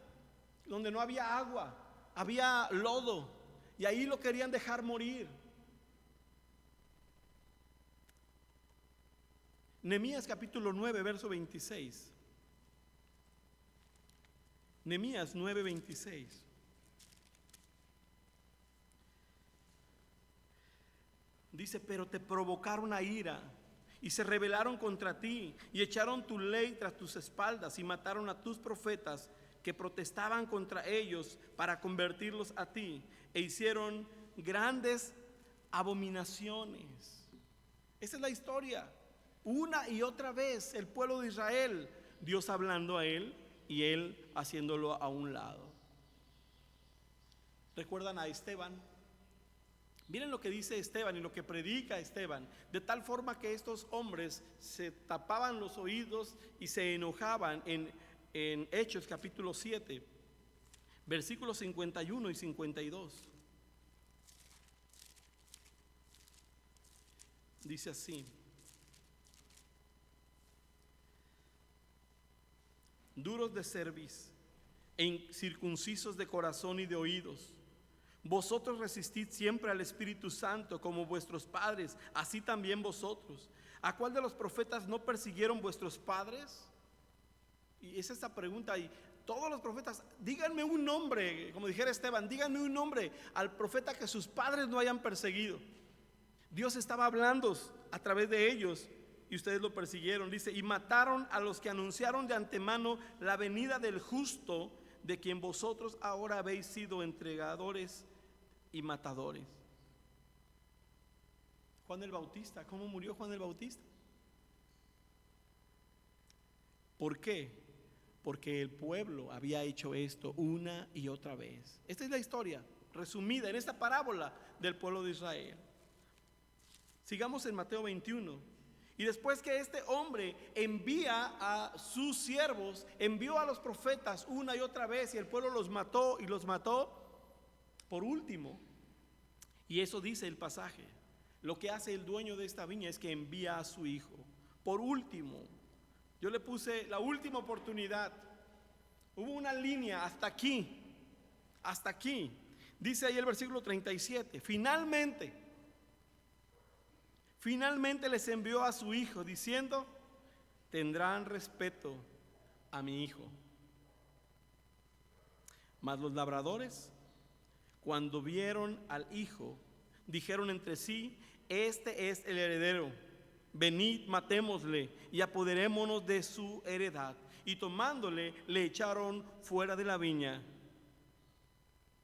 donde no había agua, había lodo, y ahí lo querían dejar morir. Nehemías capítulo 9, verso 26. Nehemías 9, 26. Dice: pero te provocaron a ira y se rebelaron contra ti y echaron tu ley tras tus espaldas y mataron a tus profetas que protestaban contra ellos para convertirlos a ti, e hicieron grandes abominaciones. Esa es la historia. Una y otra vez el pueblo de Israel, Dios hablando a él y él haciéndolo a un lado. ¿Recuerdan a Esteban? Miren lo que dice Esteban y lo que predica Esteban, de tal forma que estos hombres se tapaban los oídos y se enojaban. En Hechos capítulo 7, versículos 51 y 52. Dice así: duros de cerviz e incircuncisos de corazón y de oídos, vosotros resistid siempre al Espíritu Santo como vuestros padres, así también vosotros. ¿A cuál de los profetas no persiguieron vuestros padres? Y es esta pregunta. Y todos los profetas, díganme un nombre, como dijera Esteban, díganme un nombre al profeta que sus padres no hayan perseguido. Dios estaba hablando a través de ellos y ustedes lo persiguieron. Dice: y mataron a los que anunciaron de antemano la venida del justo, de quien vosotros ahora habéis sido entregadores y matadores. Juan el Bautista, ¿cómo murió Juan el Bautista? ¿Por qué? Porque el pueblo había hecho esto una y otra vez. Esta es la historia resumida en esta parábola del pueblo de Israel. Sigamos en Mateo 21. Y después que este hombre envía a sus siervos, envió a los profetas una y otra vez, y el pueblo los mató y los mató. Por último, y eso dice el pasaje, lo que hace el dueño de esta viña es que envía a su hijo. Por último, yo le puse la última oportunidad. Hubo una línea hasta aquí, hasta aquí. Dice ahí el versículo 37, finalmente les envió a su hijo, diciendo: tendrán respeto a mi hijo. Mas los labradores, cuando vieron al hijo, dijeron entre sí: este es el heredero, venid, matémosle y apoderémonos de su heredad. Y tomándole, le echaron fuera de la viña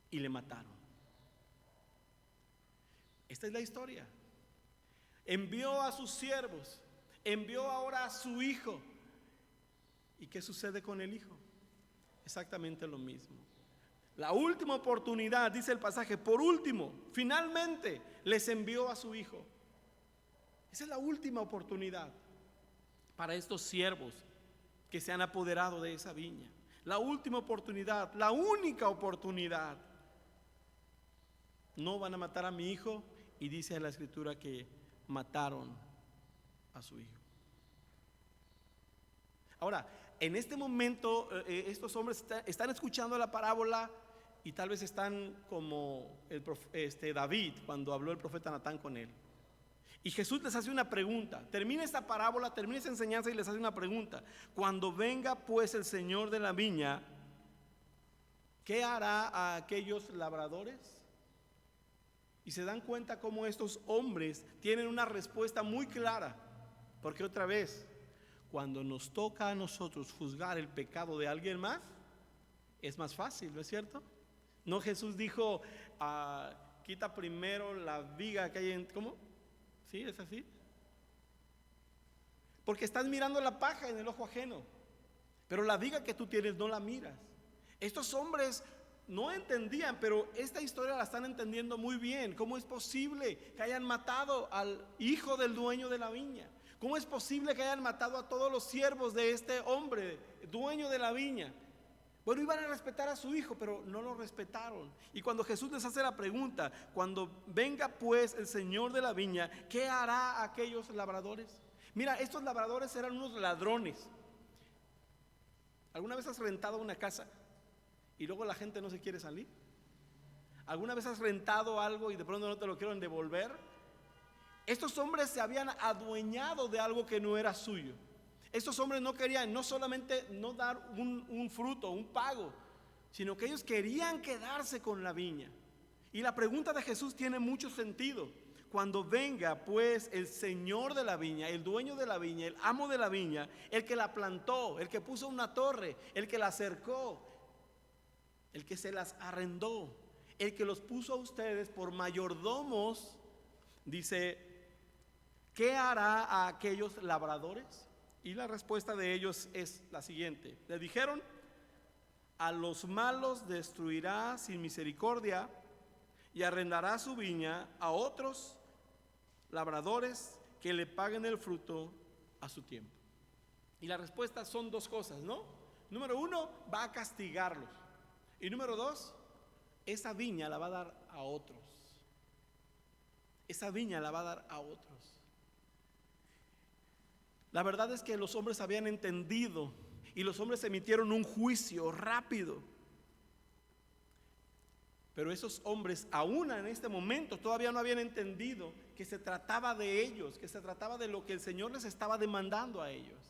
y le mataron. Esta es la historia. Envió a sus siervos, envió ahora a su hijo. ¿Y qué sucede con el hijo? exactamente lo mismo. La última oportunidad, dice el pasaje, por último, finalmente les envió a su hijo. Esa es la última oportunidad para estos siervos que se han apoderado de esa viña. La última oportunidad, la única oportunidad. No van a matar a mi hijo, y dice la escritura que mataron a su hijo. Ahora, en este momento estos hombres están escuchando la parábola y tal vez están como David cuando habló el profeta Natán con él. Y Jesús les hace una pregunta. Termina esta parábola, termina esa enseñanza y les hace una pregunta. Cuando venga pues el Señor de la viña, ¿qué hará a aquellos labradores? Y se dan cuenta cómo estos hombres tienen una respuesta muy clara. Porque otra vez, cuando nos toca a nosotros juzgar el pecado de alguien más, es más fácil, ¿no es cierto? No, Jesús dijo, quita primero la viga que hay en... ¿Cómo? ¿Sí? ¿Es así? Porque estás mirando la paja en el ojo ajeno, pero la viga que tú tienes no la miras. Estos hombres no entendían, pero esta historia la están entendiendo muy bien. ¿Cómo es posible que hayan matado al hijo del dueño de la viña? ¿Cómo es posible que hayan matado a todos los siervos de este hombre, dueño de la viña? Bueno, iban a respetar a su hijo, pero no lo respetaron. Y cuando Jesús les hace la pregunta, cuando venga pues el Señor de la viña, ¿qué hará a aquellos labradores? Mira, estos labradores eran unos ladrones. ¿Alguna vez has rentado una casa y luego la gente no se quiere salir? ¿Alguna vez has rentado algo y de pronto no te lo quieren devolver? Estos hombres se habían adueñado de algo que no era suyo. Estos hombres no querían no solamente no dar un fruto, un pago, sino que ellos querían quedarse con la viña. Y la pregunta de Jesús tiene mucho sentido. Cuando venga pues el Señor de la viña, el dueño de la viña, el amo de la viña, el que la plantó, el que puso una torre, el que la cercó, el que se las arrendó, el que los puso a ustedes por mayordomos, dice, ¿qué hará a aquellos labradores? Y la respuesta de ellos es la siguiente. Le dijeron, a los malos destruirá sin misericordia y arrendará su viña a otros labradores que le paguen el fruto a su tiempo. Y la respuesta son dos cosas, ¿no? Número uno, va a castigarlos. Y número dos, esa viña la va a dar a otros. Esa viña la va a dar a otros. La verdad es que los hombres habían entendido y los hombres emitieron un juicio rápido. Pero esos hombres aún en este momento todavía no habían entendido que se trataba de ellos, que se trataba de lo que el Señor les estaba demandando a ellos.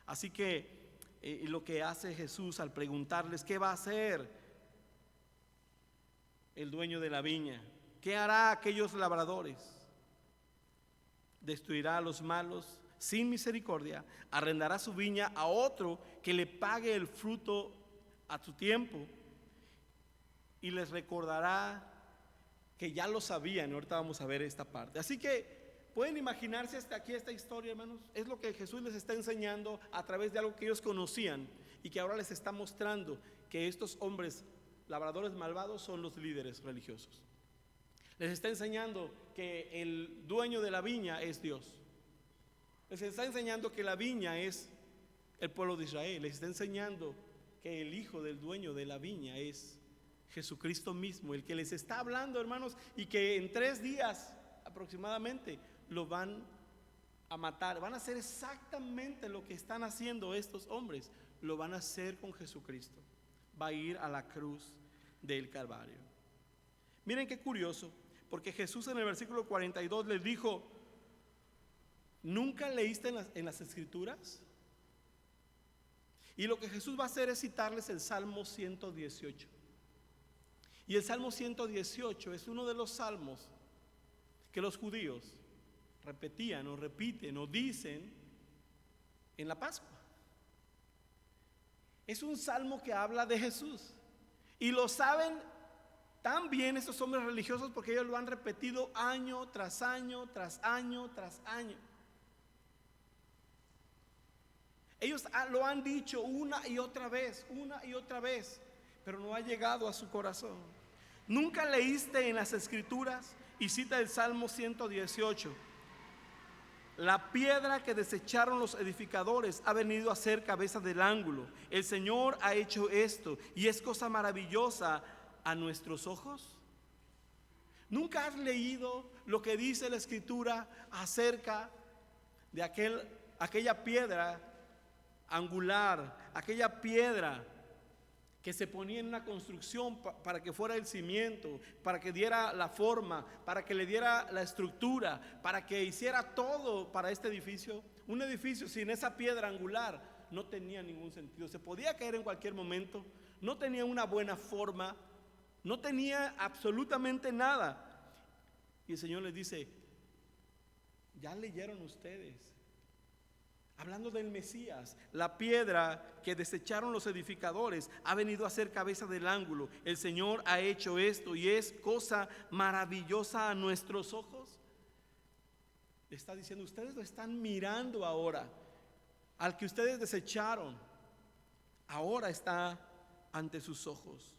Así que lo que hace Jesús al preguntarles qué va a hacer el dueño de la viña, qué hará aquellos labradores, destruirá a los malos sin misericordia, arrendará su viña a otro que le pague el fruto a su tiempo y les recordará que ya lo sabían. Ahorita vamos a ver esta parte. Así que pueden imaginarse hasta aquí esta historia, hermanos. Es lo que Jesús les está enseñando a través de algo que ellos conocían y que ahora les está mostrando que estos hombres labradores malvados son los líderes religiosos. Les está enseñando que el dueño de la viña es Dios. Les está enseñando que la viña es el pueblo de Israel. Les está enseñando que el hijo del dueño de la viña es Jesucristo mismo, el que les está hablando, hermanos, y que en 3 días aproximadamente lo van a matar. Van a hacer exactamente lo que están haciendo estos hombres. Lo van a hacer con Jesucristo. Va a ir a la cruz del Calvario. Miren qué curioso, porque Jesús en el versículo 42 les dijo, ¿nunca leíste en las Escrituras? Y lo que Jesús va a hacer es citarles el Salmo 118. Y el Salmo 118 es uno de los salmos que los judíos repetían o repiten o dicen en la Pascua. Es un salmo que habla de Jesús. Y lo saben tan bien estos hombres religiosos porque ellos lo han repetido año tras año, tras año, tras año. Ellos lo han dicho una y otra vez, pero no ha llegado a su corazón. ¿Nunca leíste en las Escrituras? Y cita el Salmo 118: la piedra que desecharon los edificadores ha venido a ser cabeza del ángulo. El Señor ha hecho esto y es cosa maravillosa a nuestros ojos. ¿Nunca has leído lo que dice la Escritura acerca de aquella piedra angular, aquella piedra que se ponía en una construcción para que fuera el cimiento, para que diera la forma, para que le diera la estructura, para que hiciera todo para este edificio? Un edificio sin esa piedra angular no tenía ningún sentido, se podía caer en cualquier momento, no tenía una buena forma, no tenía absolutamente nada. Y el Señor les dice: ya leyeron ustedes, hablando del Mesías, la piedra que desecharon los edificadores ha venido a ser cabeza del ángulo. El Señor ha hecho esto y es cosa maravillosa a nuestros ojos. Está diciendo: ustedes lo están mirando ahora. Al que ustedes desecharon, ahora está ante sus ojos.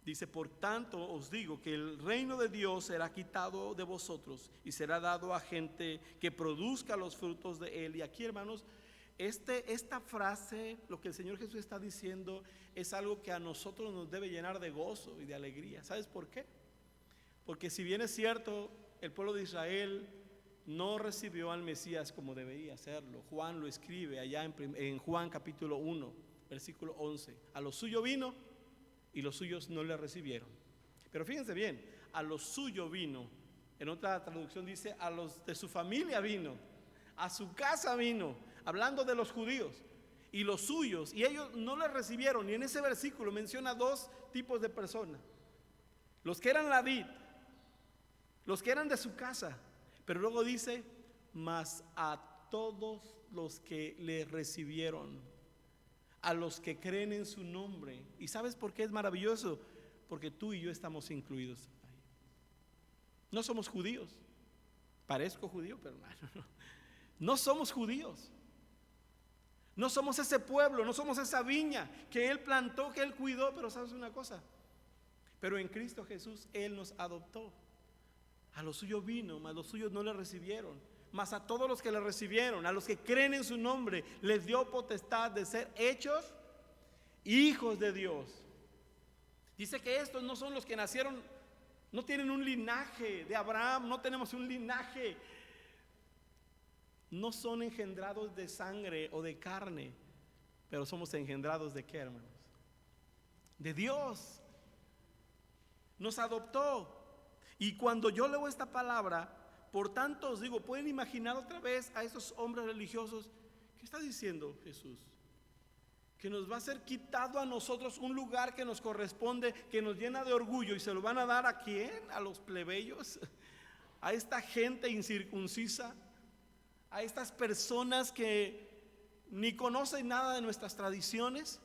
Dice: por tanto os digo que el reino de Dios será quitado de vosotros y será dado a gente que produzca los frutos de él. Y aquí, hermanos, esta frase, lo que el Señor Jesús está diciendo, es algo que a nosotros nos debe llenar de gozo y de alegría. ¿Sabes por qué? Porque si bien es cierto, el pueblo de Israel no recibió al Mesías como debería hacerlo. Juan lo escribe allá en Juan capítulo 1, versículo 11. A lo suyo vino y los suyos no le recibieron. Pero fíjense bien, a lo suyo vino. En otra traducción dice: a los de su familia vino, a su casa vino, hablando de los judíos. Y los suyos, y ellos no le recibieron. Y en ese versículo menciona dos tipos de personas: los que eran la vid, los que eran de su casa. Pero luego dice: mas a todos los que le recibieron, a los que creen en su nombre. ¿Y sabes por qué es maravilloso? Porque tú y yo estamos incluidos ahí. No somos judíos. Parezco judío, pero no somos judíos. No somos ese pueblo, no somos esa viña que Él plantó, que Él cuidó. Pero ¿sabes una cosa? Pero en Cristo Jesús Él nos adoptó. A los suyos vino, mas los suyos no le recibieron. Mas a todos los que le recibieron, a los que creen en su nombre, les dio potestad de ser hechos hijos de Dios. Dice que estos no son los que nacieron, no tienen un linaje de Abraham, no tenemos un linaje, no son engendrados de sangre o de carne, pero somos engendrados ¿de qué, hermanos? De Dios. Nos adoptó. Y cuando yo leo esta palabra, por tanto os digo, ¿pueden imaginar otra vez a esos hombres religiosos? ¿Qué está diciendo Jesús? Que nos va a ser quitado a nosotros un lugar que nos corresponde, que nos llena de orgullo, y se lo van a dar ¿a quién? A los plebeyos, a esta gente incircuncisa, a estas personas que ni conocen nada de nuestras tradiciones.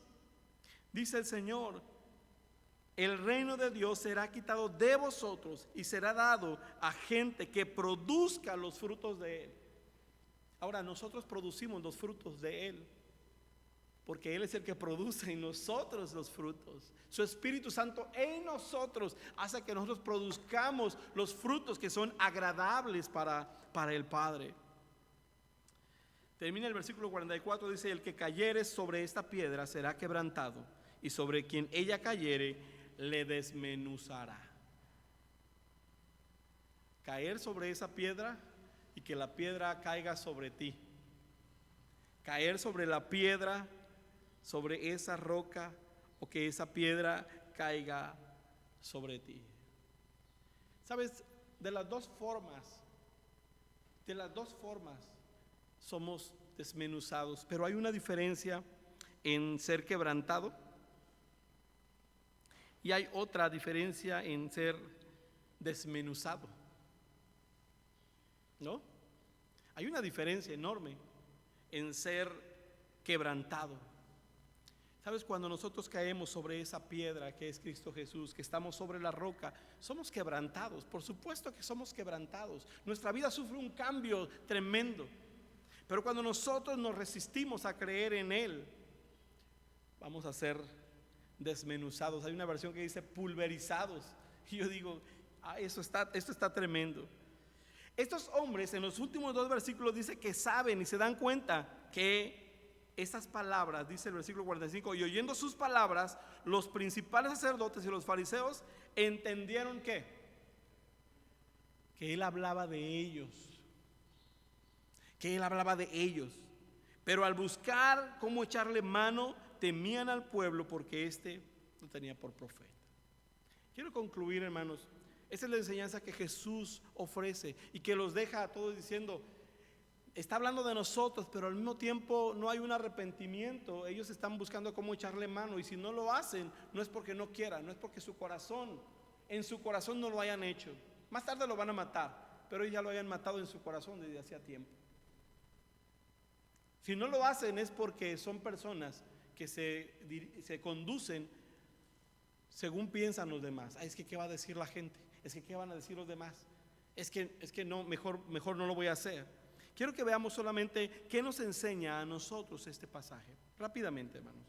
Dice el Señor: el reino de Dios será quitado de vosotros y será dado a gente que produzca los frutos de Él. Ahora, nosotros producimos los frutos de Él, porque Él es el que produce en nosotros los frutos. Su Espíritu Santo en nosotros hace que nosotros produzcamos los frutos que son agradables para el Padre. Termina el versículo 44, dice: el que cayere sobre esta piedra será quebrantado, y sobre quien ella cayere le desmenuzará. Caer sobre esa piedra y que la piedra caiga sobre ti. Caer sobre la piedra, sobre esa roca, o que esa piedra caiga sobre ti. ¿Sabes? De las dos formas somos desmenuzados, pero hay una diferencia en ser quebrantado y hay otra diferencia en ser desmenuzado, ¿no? Hay una diferencia enorme en ser quebrantado. ¿Sabes? Cuando nosotros caemos sobre esa piedra que es Cristo Jesús, que estamos sobre la roca, somos quebrantados. Por supuesto que somos quebrantados. Nuestra vida sufre un cambio tremendo. Pero cuando nosotros nos resistimos a creer en Él, vamos a ser desmenuzados. Hay una versión que dice pulverizados. Y yo digo, esto está tremendo. Estos hombres en los últimos 2 versículos dice que saben y se dan cuenta que esas palabras, dice el versículo 45, y oyendo sus palabras, los principales sacerdotes y los fariseos entendieron que Él hablaba de ellos. Que Él hablaba de ellos. Pero al buscar cómo echarle mano, temían al pueblo porque éste lo tenía por profeta. Quiero concluir, hermanos. Esa es la enseñanza que Jesús ofrece y que los deja a todos diciendo, está hablando de nosotros, pero al mismo tiempo no hay un arrepentimiento. Ellos están buscando cómo echarle mano, y si no lo hacen, no es porque no quieran, no es porque en su corazón no lo hayan hecho. Más tarde lo van a matar, pero ellos ya lo hayan matado en su corazón desde hacía tiempo. Si no lo hacen es porque son personas que se conducen según piensan los demás. Es que ¿qué va a decir la gente? Es que ¿qué van a decir los demás? Es que no, mejor no lo voy a hacer. Quiero que veamos solamente qué nos enseña a nosotros este pasaje. Rápidamente, hermanos.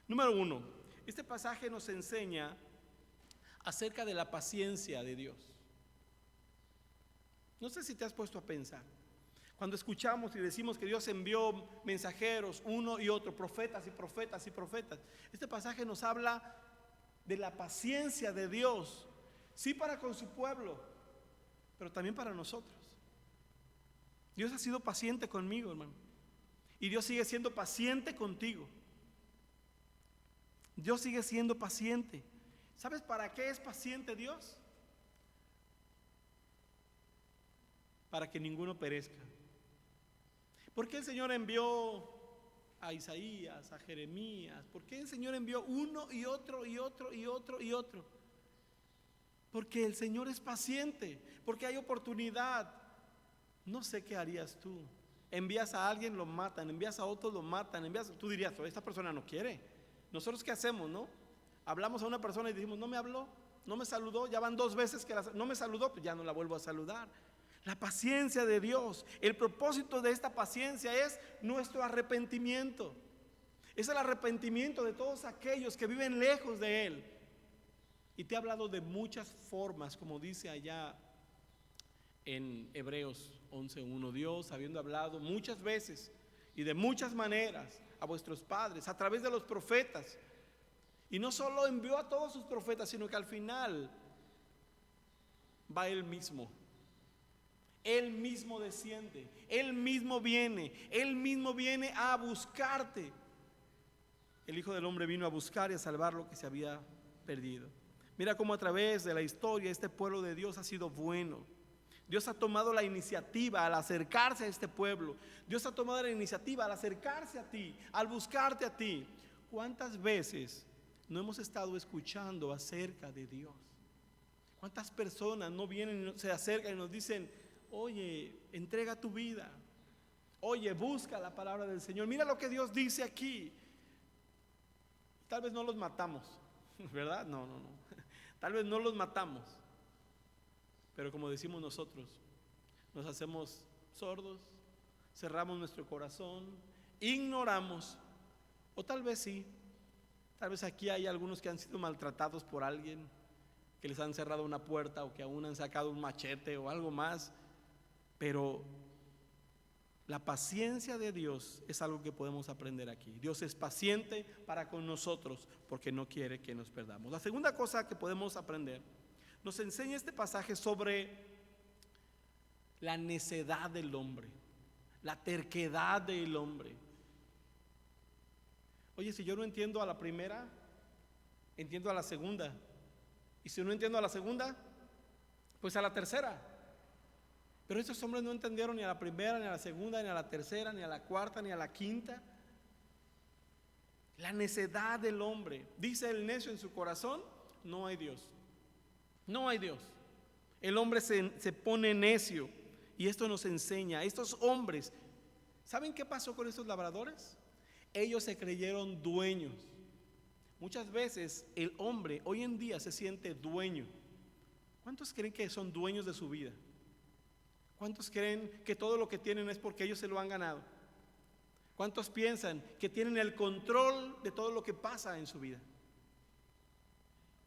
Número 1, este pasaje nos enseña acerca de la paciencia de Dios. No sé si te has puesto a pensar. Cuando escuchamos y decimos que Dios envió mensajeros, uno y otro, profetas y profetas y profetas, este pasaje nos habla de la paciencia de Dios, sí para con su pueblo, pero también para nosotros. Dios ha sido paciente conmigo, hermano, y Dios sigue siendo paciente contigo. Dios sigue siendo paciente. ¿Sabes para qué es paciente Dios? Para que ninguno perezca. ¿Por qué el Señor envió a Isaías, a Jeremías? ¿Por qué el Señor envió uno y otro y otro y otro y otro? Porque el Señor es paciente, porque hay oportunidad. No sé qué harías tú. Envías a alguien, lo matan, envías a otros, lo matan, tú dirías, esta persona no quiere. Nosotros ¿qué hacemos, no? Hablamos a una persona y decimos, no me habló, no me saludó, ya van 2 veces que no me saludó, pues ya no la vuelvo a saludar. La paciencia de Dios, el propósito de esta paciencia es nuestro arrepentimiento. Es el arrepentimiento de todos aquellos que viven lejos de Él. Y te he hablado de muchas formas, como dice allá en Hebreos 11:1, Dios habiendo hablado muchas veces y de muchas maneras a vuestros padres, a través de los profetas. Y no solo envió a todos sus profetas, sino que al final va Él mismo. Él mismo desciende, Él mismo viene a buscarte. El Hijo del Hombre vino a buscar y a salvar lo que se había perdido. Mira cómo a través de la historia este pueblo de Dios ha sido bueno. Dios ha tomado la iniciativa al acercarse a este pueblo. Dios ha tomado la iniciativa al acercarse a ti, al buscarte a ti. ¿Cuántas veces no hemos estado escuchando acerca de Dios? ¿Cuántas personas no vienen, se acercan y nos dicen, oye, entrega tu vida, oye, busca la palabra del Señor, mira lo que Dios dice aquí? Tal vez no los matamos, ¿verdad? No. Tal vez no los matamos, pero como decimos nosotros, nos hacemos sordos, cerramos nuestro corazón, ignoramos, o tal vez sí, tal vez aquí hay algunos que han sido maltratados por alguien, que les han cerrado una puerta o que aún han sacado un machete o algo más. Pero la paciencia de Dios es algo que podemos aprender aquí. Dios es paciente para con nosotros porque no quiere que nos perdamos. La segunda cosa que podemos aprender, nos enseña este pasaje sobre la necedad del hombre, la terquedad del hombre. Oye, si yo no entiendo a la primera, entiendo a la segunda. Y si no entiendo a la segunda, pues a la tercera. Pero estos hombres no entendieron ni a la primera, ni a la segunda, ni a la tercera, ni a la cuarta, ni a la quinta. La necedad del hombre. Dice el necio en su corazón, no hay Dios. No hay Dios. El hombre se pone necio. Y esto nos enseña, estos hombres, ¿saben qué pasó con estos labradores? Ellos se creyeron dueños. Muchas veces el hombre hoy en día se siente dueño. ¿Cuántos creen que son dueños de su vida? ¿Cuántos creen que todo lo que tienen es porque ellos se lo han ganado? ¿Cuántos piensan que tienen el control de todo lo que pasa en su vida?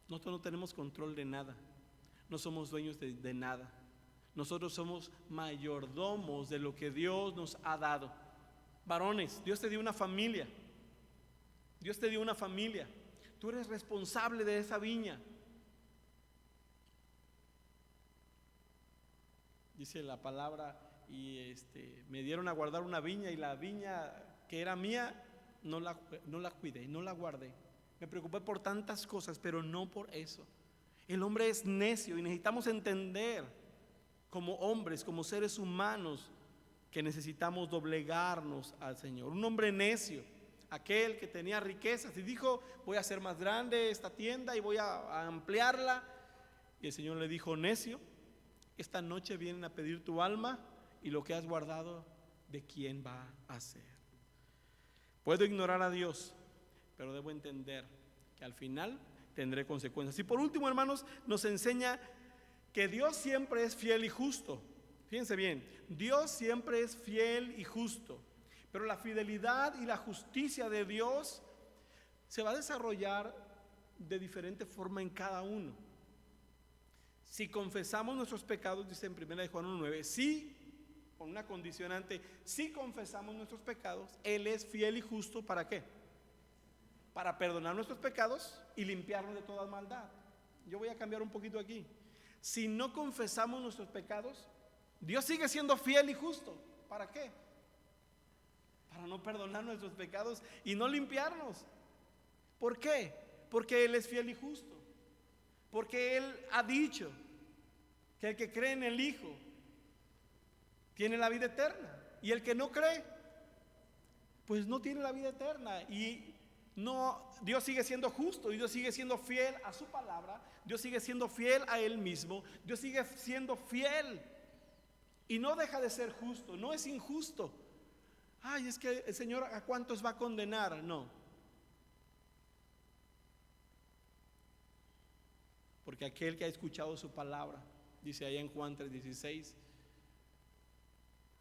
Nosotros no tenemos control de nada. No somos dueños de nada. Nosotros somos mayordomos de lo que Dios nos ha dado. Varones, Dios te dio una familia. Dios te dio una familia. Tú eres responsable de esa viña. Dice la palabra, y me dieron a guardar una viña, y la viña que era mía no la cuidé, no la guardé. Me preocupé por tantas cosas, pero no por eso. El hombre es necio y necesitamos entender como hombres, como seres humanos, que necesitamos doblegarnos al Señor. Un hombre necio, aquel que tenía riquezas y dijo: voy a hacer más grande esta tienda y voy a ampliarla. Y el Señor le dijo: necio, esta noche vienen a pedir tu alma, y lo que has guardado, ¿de quién va a ser? Puedo ignorar a Dios, pero debo entender que al final tendré consecuencias. Y por último, hermanos, nos enseña que Dios siempre es fiel y justo. Fíjense bien, Dios siempre es fiel y justo, pero la fidelidad y la justicia de Dios se va a desarrollar de diferente forma en cada uno. Si confesamos nuestros pecados, dice en 1 Juan 1:9, sí, con una condicionante, si confesamos nuestros pecados, Él es fiel y justo, ¿para qué? Para perdonar nuestros pecados y limpiarnos de toda maldad. Yo voy a cambiar un poquito aquí. Si no confesamos nuestros pecados, Dios sigue siendo fiel y justo. ¿Para qué? Para no perdonar nuestros pecados y no limpiarnos. ¿Por qué? Porque Él es fiel y justo. Porque Él ha dicho que el que cree en el Hijo tiene la vida eterna, y el que no cree, pues no tiene la vida eterna. Y no, Dios sigue siendo justo, y Dios sigue siendo fiel a su palabra, Dios sigue siendo fiel a Él mismo, Dios sigue siendo fiel y no deja de ser justo, no es injusto. Ay, es que el Señor ¿a cuántos va a condenar? No. Porque aquel que ha escuchado su palabra, dice allá en Juan 3:16,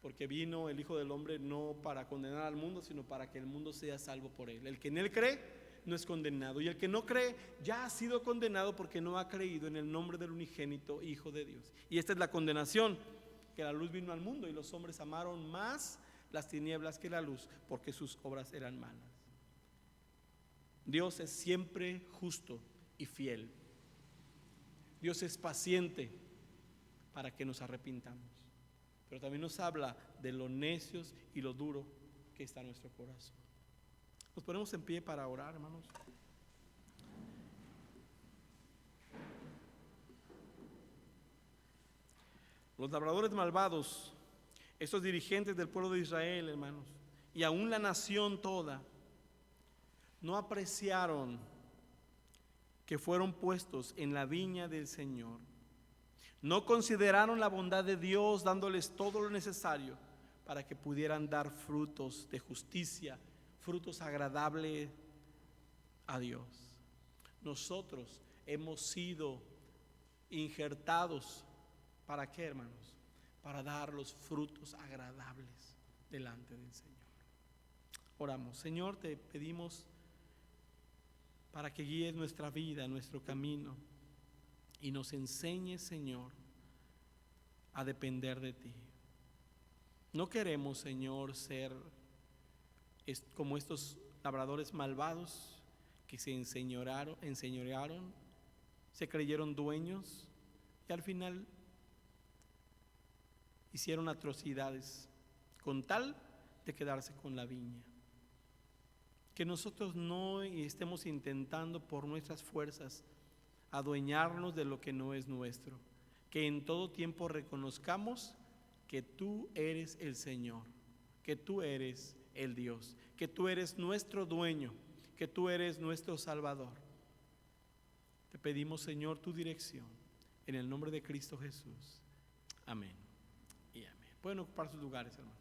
porque vino el Hijo del Hombre no para condenar al mundo, sino para que el mundo sea salvo por Él. El que en Él cree no es condenado, y el que no cree ya ha sido condenado porque no ha creído en el nombre del unigénito Hijo de Dios. Y esta es la condenación, que la luz vino al mundo y los hombres amaron más las tinieblas que la luz, porque sus obras eran malas. Dios es siempre justo y fiel. Dios es paciente para que nos arrepintamos, pero también nos habla de lo necios y lo duro que está nuestro corazón. Nos ponemos en pie para orar, hermanos. Los labradores malvados, estos dirigentes del pueblo de Israel, hermanos, y aún la nación toda, no apreciaron que fueron puestos en la viña del Señor. No consideraron la bondad de Dios, dándoles todo lo necesario para que pudieran dar frutos de justicia, frutos agradables a Dios. Nosotros hemos sido injertados, ¿para qué, hermanos? Para dar los frutos agradables delante del Señor. Oramos. Señor, te pedimos para que guíes nuestra vida, nuestro camino, y nos enseñes, Señor, a depender de ti. No queremos, Señor, ser como estos labradores malvados que se enseñorearon, se creyeron dueños y al final hicieron atrocidades con tal de quedarse con la viña. Que nosotros no estemos intentando por nuestras fuerzas adueñarnos de lo que no es nuestro. Que en todo tiempo reconozcamos que tú eres el Señor, que tú eres el Dios, que tú eres nuestro dueño, que tú eres nuestro Salvador. Te pedimos, Señor, tu dirección en el nombre de Cristo Jesús. Amén y amén. Pueden ocupar sus lugares, hermanos.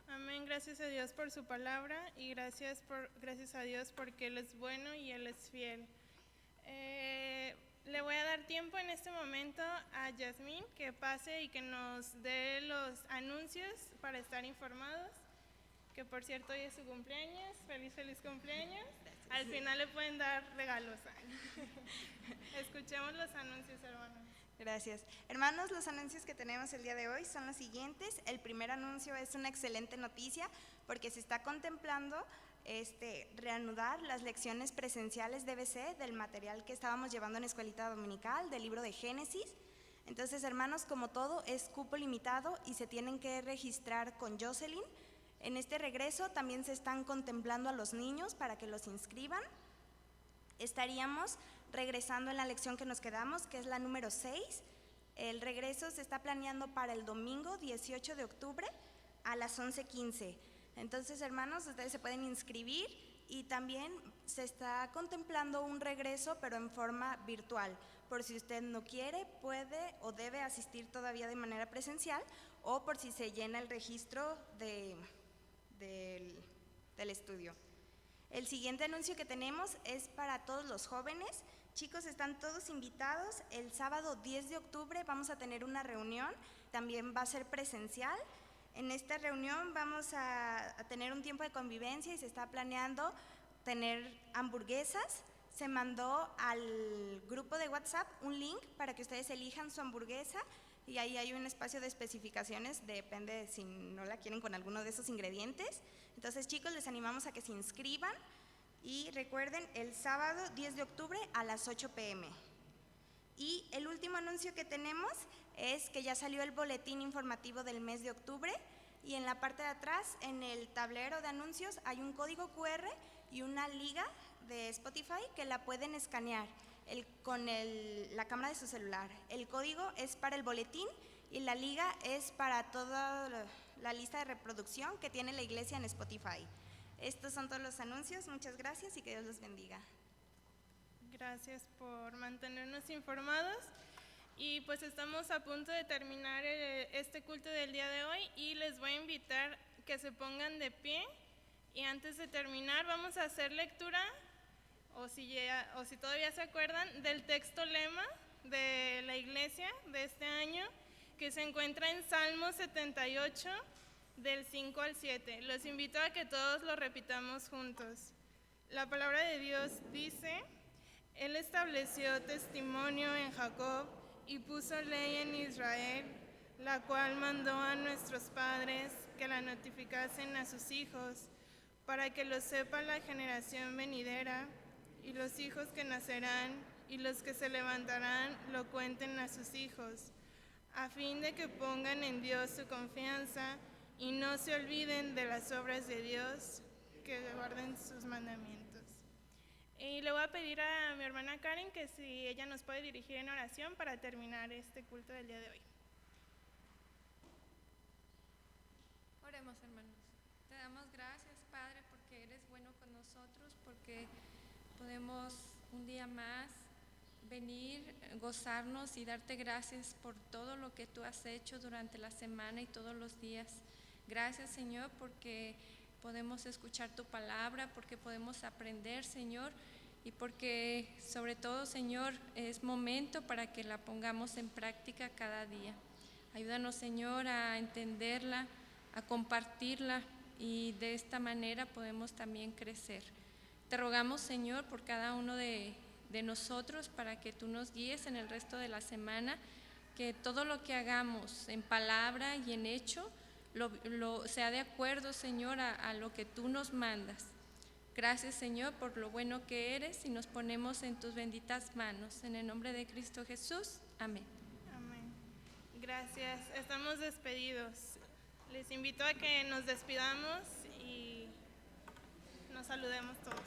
Amén. gracias a Dios por su palabra y gracias a Dios porque Él es bueno y Él es fiel. Le voy a dar tiempo en este momento a Yasmín que pase y que nos dé los anuncios para estar informados. Que por cierto hoy es su cumpleaños. Feliz cumpleaños. Gracias. Al final le pueden dar regalos. Escuchemos los anuncios, hermanos. Gracias. Hermanos, los anuncios que tenemos el día de hoy son los siguientes. El primer anuncio es una excelente noticia porque se está contemplando reanudar las lecciones presenciales de BC del material que estábamos llevando en Escuelita Dominical, del libro de Génesis. Entonces, hermanos, como todo, es cupo limitado y se tienen que registrar con Jocelyn. En este regreso también se están contemplando a los niños para que los inscriban. Estaríamos regresando en la lección que nos quedamos, que es la número 6. El regreso se está planeando para el domingo 18 de octubre a las 11:15. Entonces, hermanos, ustedes se pueden inscribir y también se está contemplando un regreso, pero en forma virtual. Por si usted no quiere, puede o debe asistir todavía de manera presencial o por si se llena el registro del estudio. El siguiente anuncio que tenemos es para todos los jóvenes. Chicos, están todos invitados. El sábado 10 de octubre vamos a tener una reunión, también va a ser presencial. En esta reunión vamos a tener un tiempo de convivencia y se está planeando tener hamburguesas. Se mandó al grupo de WhatsApp un link para que ustedes elijan su hamburguesa y ahí hay un espacio de especificaciones, depende de si no la quieren con alguno de esos ingredientes. Entonces, chicos, les animamos a que se inscriban y recuerden, el sábado 10 de octubre a las 8 p.m. Y el último anuncio que tenemos es que ya salió el boletín informativo del mes de octubre y en la parte de atrás, en el tablero de anuncios, hay un código QR y una liga de Spotify que la pueden escanear con la cámara de su celular. El código es para el boletín y la liga es para toda la lista de reproducción que tiene la iglesia en Spotify. Estos son todos los anuncios. Muchas gracias y que Dios los bendiga. Gracias por mantenernos informados. Y pues estamos a punto de terminar este culto del día de hoy y les voy a invitar que se pongan de pie. Y antes de terminar vamos a hacer lectura, o si todavía se acuerdan, del texto lema de la iglesia de este año, que se encuentra en Salmo 78, del 5 al 7. Los invito a que todos lo repitamos juntos. La palabra de Dios dice: Él estableció testimonio en Jacob y puso ley en Israel, la cual mandó a nuestros padres que la notificasen a sus hijos, para que lo sepa la generación venidera, y los hijos que nacerán y los que se levantarán lo cuenten a sus hijos, a fin de que pongan en Dios su confianza y no se olviden de las obras de Dios, que guarden sus mandamientos. Y le voy a pedir a mi hermana Karen que si ella nos puede dirigir en oración para terminar este culto del día de hoy. Oremos, hermanos. Te damos gracias, Padre, porque eres bueno con nosotros, porque podemos un día más venir, gozarnos y darte gracias por todo lo que tú has hecho durante la semana y todos los días. Gracias, Señor, porque podemos escuchar tu palabra, porque podemos aprender, Señor, y porque sobre todo, Señor, es momento para que la pongamos en práctica cada día. Ayúdanos, Señor, a entenderla, a compartirla, y de esta manera podemos también crecer. Te rogamos, Señor, por cada uno de nosotros, para que tú nos guíes en el resto de la semana, que todo lo que hagamos en palabra y en hecho sea de acuerdo, Señor, a lo que tú nos mandas. Gracias, Señor, por lo bueno que eres, y nos ponemos en tus benditas manos. En el nombre de Cristo Jesús. Amén. Amén. Gracias. Estamos despedidos. Les invito a que nos despidamos y nos saludemos todos.